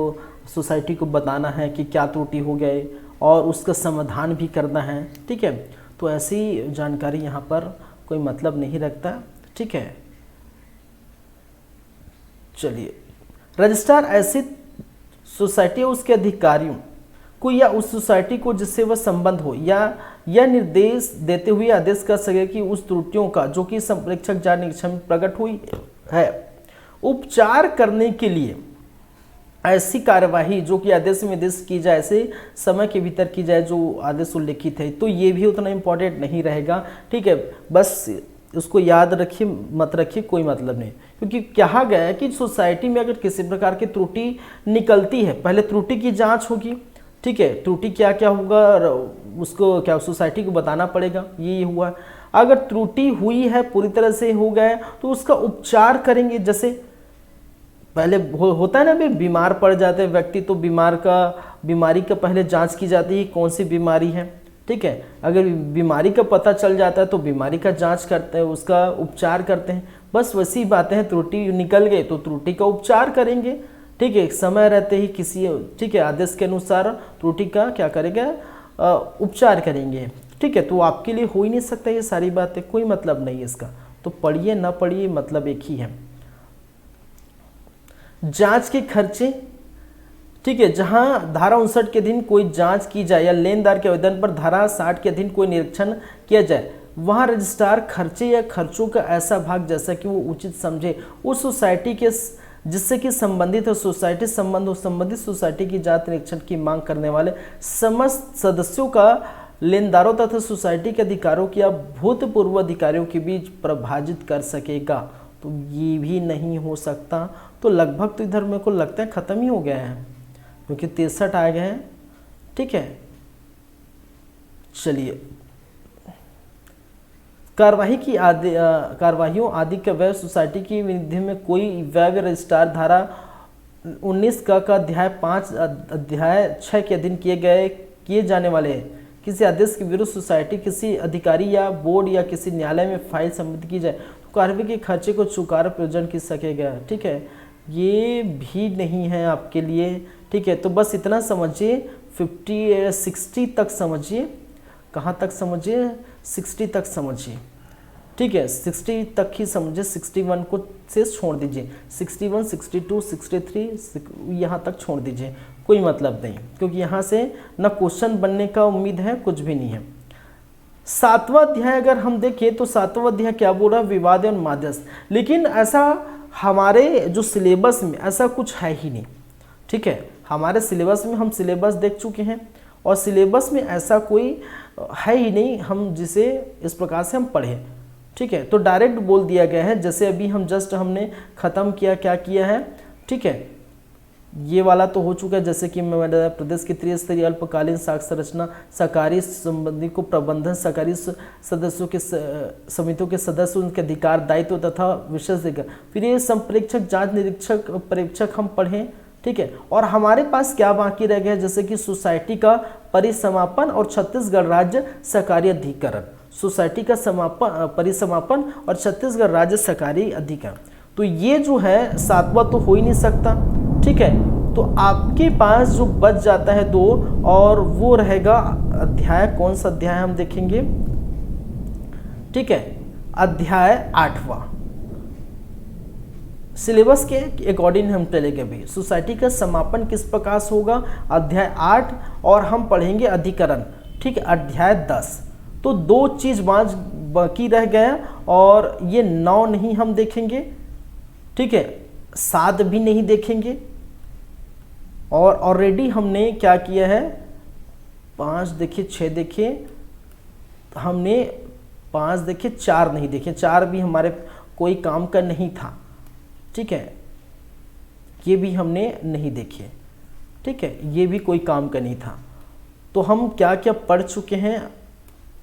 सोसाइटी को बताना है कि क्या त्रुटि हो गई और उसका समाधान भी करना है, ठीक है। तो ऐसी जानकारी यहाँ पर कोई मतलब नहीं रखता, ठीक है। चलिए, रजिस्ट्रार ऐसी सोसाइटी उसके अधिकारियों को या उस सोसाइटी को जिससे वह संबंध हो या यह निर्देश देते हुए आदेश कर सके कि उस त्रुटियों का जो कि संप्रेक्षक जांच निरीक्षण में प्रकट हुई है उपचार करने के लिए ऐसी कार्यवाही जो कि आदेश में निर्देश की जाए, ऐसे समय के भीतर की जाए जो आदेश उल्लेखित है, तो ये भी उतना इम्पोर्टेंट नहीं रहेगा, ठीक है। बस उसको याद रखिए, मत रखिए, कोई मतलब नहीं, क्योंकि कहा गया है कि सोसाइटी में अगर किसी प्रकार की त्रुटि निकलती है, पहले त्रुटि की जांच होगी, ठीक है। त्रुटि क्या क्या होगा उसको क्या सोसाइटी को बताना पड़ेगा, ये हुआ। अगर त्रुटि हुई है पूरी तरह से हो गया तो उसका उपचार करेंगे। जैसे पहले होता है ना, भी बीमार पड़ जाते हैं व्यक्ति, तो बीमारी का पहले जांच की जाती है कौन सी बीमारी है, ठीक है। अगर बीमारी का पता चल जाता है तो बीमारी का जांच करते हैं, उसका उपचार करते हैं। बस वैसी बातें हैं, त्रुटि निकल गई तो त्रुटि का उपचार करेंगे, ठीक है। समय रहते ही किसी, ठीक है, आदेश के अनुसार त्रुटि का क्या करेंगे, उपचार करेंगे, ठीक है। तो आपके लिए हो ही नहीं सकता ये सारी बातें, कोई मतलब नहीं है इसका, तो पढ़िए ना पढ़िए मतलब एक ही है। जांच के खर्चे, ठीक है, जहां धारा 59 के अधीन कोई जांच की जाए या लेनदार के आवेदन पर धारा 60 के अधीन कोई निरीक्षण किया जाए, वहां रजिस्ट्रार खर्चे या खर्चों का ऐसा भाग जैसा कि वो उचित समझे उस सोसाइटी के जिससे कि संबंधित है सोसाइटी संबंध हो संबंधित सोसाइटी की जांच निरीक्षण की मांग करने वाले समस्त सदस्यों का लेनदारों तथा सोसाइटी के अधिकारों की या भूतपूर्व अधिकारियों के बीच प्रभाजित कर सकेगा। तो ये भी नहीं हो सकता। तो लगभग तो इधर मेरे को लगता है ख़त्म ही हो गया है, क्योंकि 63 आ गए हैं, ठीक है। चलिए, कार्यवाहियों आदि का व्यय सोसाइटी की विधि में कोई व्यय रजिस्ट्रार धारा 19 का अध्याय 5 अध्याय 6 के अधीन किए जाने वाले किसी आदेश के विरुद्ध सोसाइटी किसी अधिकारी या बोर्ड या किसी न्यायालय में फाइल सम्मिलित की जाए तो कार्यवाही के खर्चे को चुकार प्रयोजन की सकेगा, ठीक है। ये भी नहीं है आपके लिए, ठीक है। तो बस इतना समझिए, 60 तक समझिए, कहाँ तक समझिए, 60 तक समझिए, ठीक है। 60 तक ही समझिए, 61 को से छोड़ दीजिए, 61, 62, 63 यहाँ तक छोड़ दीजिए, कोई मतलब नहीं, क्योंकि यहाँ से ना क्वेश्चन बनने का उम्मीद है, कुछ भी नहीं है। 7वां अध्याय अगर हम देखें तो 7वां अध्याय क्या बोल रहा है, विवाद और मध्यस्थ, लेकिन ऐसा हमारे जो सिलेबस में ऐसा कुछ है ही नहीं, ठीक है। हमारे सिलेबस में हम सिलेबस देख चुके हैं और सिलेबस में ऐसा कोई है ही नहीं हम जिसे इस प्रकार से हम पढ़ें, ठीक है। तो डायरेक्ट बोल दिया गया है, जैसे अभी हम जस्ट हमने ख़त्म किया, क्या किया है, ठीक है। ये वाला तो हो चुका है, जैसे कि मैं प्रदेश की त्रिस्तरीय अल्पकालीन साक्षरचना सहकारी संबंधी को प्रबंधन सहकारी सदस्यों के समितियों के सदस्य उनके अधिकार दायित्व तथा विशेष, फिर ये संप्रेक्षक जांच निरीक्षक परीक्षक हम पढ़ें, ठीक है। और हमारे पास क्या बाकी रह गया, जैसे कि सोसाइटी का परिसमापन और छत्तीसगढ़ राज्य सहकारी अधिकरण, सोसाइटी का परिसमापन और छत्तीसगढ़ राज्य सहकारी अधिकरण। तो ये जो है 7वां तो हो ही नहीं सकता, ठीक है। तो आपके पास जो बच जाता है 2 और वो रहेगा अध्याय, कौन सा अध्याय हम देखेंगे, ठीक है, अध्याय 8वां। सिलेबस के अकॉर्डिंग हम चलेंगे भी, सोसाइटी का समापन किस प्रकार से होगा, अध्याय 8, और हम पढ़ेंगे अधिकरण, ठीक है, अध्याय 10। तो 2 चीज़ बाकी रह गया और ये 9 नहीं हम देखेंगे, ठीक है, 7 भी नहीं देखेंगे, और ऑलरेडी हमने क्या किया है, 5 देखिए, 6 देखिए, हमने 5 देखिए, 4 नहीं देखे, 4 भी हमारे कोई काम का नहीं था, ठीक है, ये भी हमने नहीं देखे, ठीक है, ये भी कोई काम का नहीं था। तो हम क्या क्या पढ़ चुके हैं,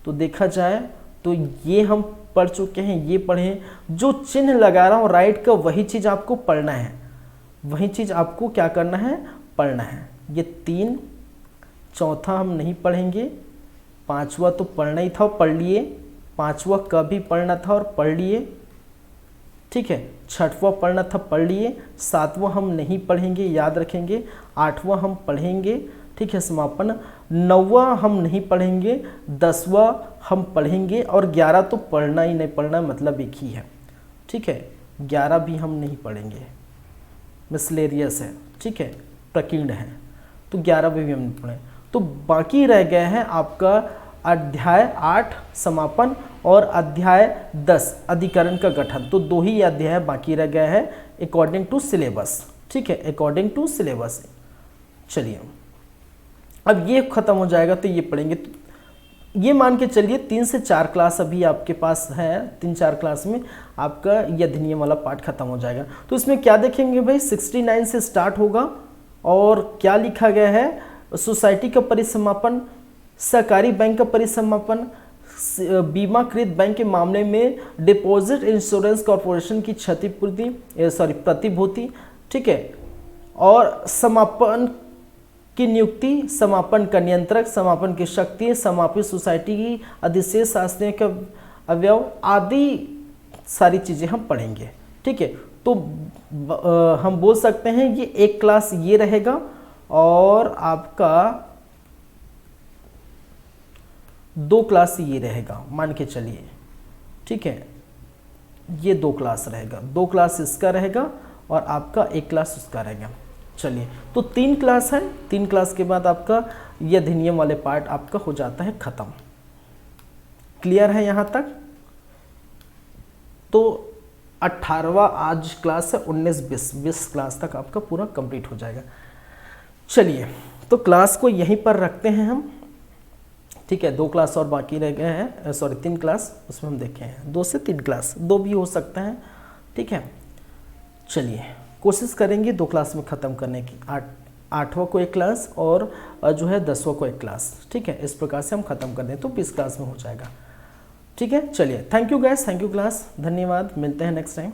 तो देखा जाए तो ये हम पढ़ चुके हैं, ये पढ़े, जो चिन्ह लगा रहा हूँ राइट का वही चीज़ आपको पढ़ना है, वही चीज़ आपको क्या करना है, पढ़ना है। ये 3, चौथा हम नहीं पढ़ेंगे, 5वां तो पढ़ना ही था, पढ़ लिए, 5वां का भी पढ़ना था और पढ़ लिए, ठीक है, 6वां पढ़ना था, पढ़ लिए, 7वां हम नहीं पढ़ेंगे, याद रखेंगे, 8वां हम पढ़ेंगे, ठीक है, समापन, 9वां हम नहीं पढ़ेंगे, 10वां हम पढ़ेंगे, और 11 तो पढ़ना ही नहीं, पढ़ना मतलब एक ही है, ठीक है, 11 भी हम नहीं पढ़ेंगे, मिसलेरियस है, ठीक है, प्रकीर्ण है, तो 11 भी हम नहीं पढ़ें। तो बाकी रह गया है आपका अध्याय 8 समापन और अध्याय 10 अधिकरण का गठन। तो 2 ही अध्याय बाकी रह गया है अकॉर्डिंग टू सिलेबस, ठीक है, अकॉर्डिंग टू सिलेबस। चलिए अब ये खत्म हो जाएगा तो ये पढ़ेंगे। तो ये मान के चलिए 3 से 4 क्लास अभी आपके पास है, 3-4 क्लास में आपका ये अधिनियम वाला पार्ट खत्म हो जाएगा। तो इसमें क्या देखेंगे भाई, 69 से स्टार्ट होगा और क्या लिखा गया है, सोसाइटी का परिसमापन, सहकारी बैंक का परिसमापन, बीमाकृत बैंक के मामले में डिपॉजिट इंश्योरेंस कॉर्पोरेशन की क्षतिपूर्ति प्रतिभूति, ठीक है, और समापन की नियुक्ति, समापन का नियंत्रक, समापन की शक्ति, समापित सोसाइटी की अधिशेष शासनीय का अवयव आदि सारी चीज़ें हम पढ़ेंगे, ठीक है। तो हम बोल सकते हैं ये एक क्लास ये रहेगा और आपका 2 क्लास ये रहेगा, मान के चलिए, ठीक है, ये 2 क्लास रहेगा, 2 क्लास इसका रहेगा और आपका 1 क्लास उसका रहेगा। चलिए तो 3 क्लास है, 3 क्लास के बाद आपका ये अधिनियम वाले पार्ट आपका हो जाता है खत्म। क्लियर है यहाँ तक? तो 18वां आज क्लास है, 19-20 क्लास तक आपका पूरा कंप्लीट हो जाएगा। चलिए तो क्लास को यहीं पर रखते हैं हम, ठीक है। 2 क्लास और बाकी रह गए हैं, 3 क्लास, उसमें हम देखे हैं 2 से 3 क्लास, 2 भी हो सकता है, ठीक है। चलिए कोशिश करेंगे 2 क्लास में ख़त्म करने की, 8वां को 1 क्लास और जो है 10वां को 1 क्लास, ठीक है। इस प्रकार से हम ख़त्म कर दें तो 20 क्लास में हो जाएगा, ठीक है। चलिए thank you guys, thank you class, धन्यवाद, मिलते हैं नेक्स्ट टाइम।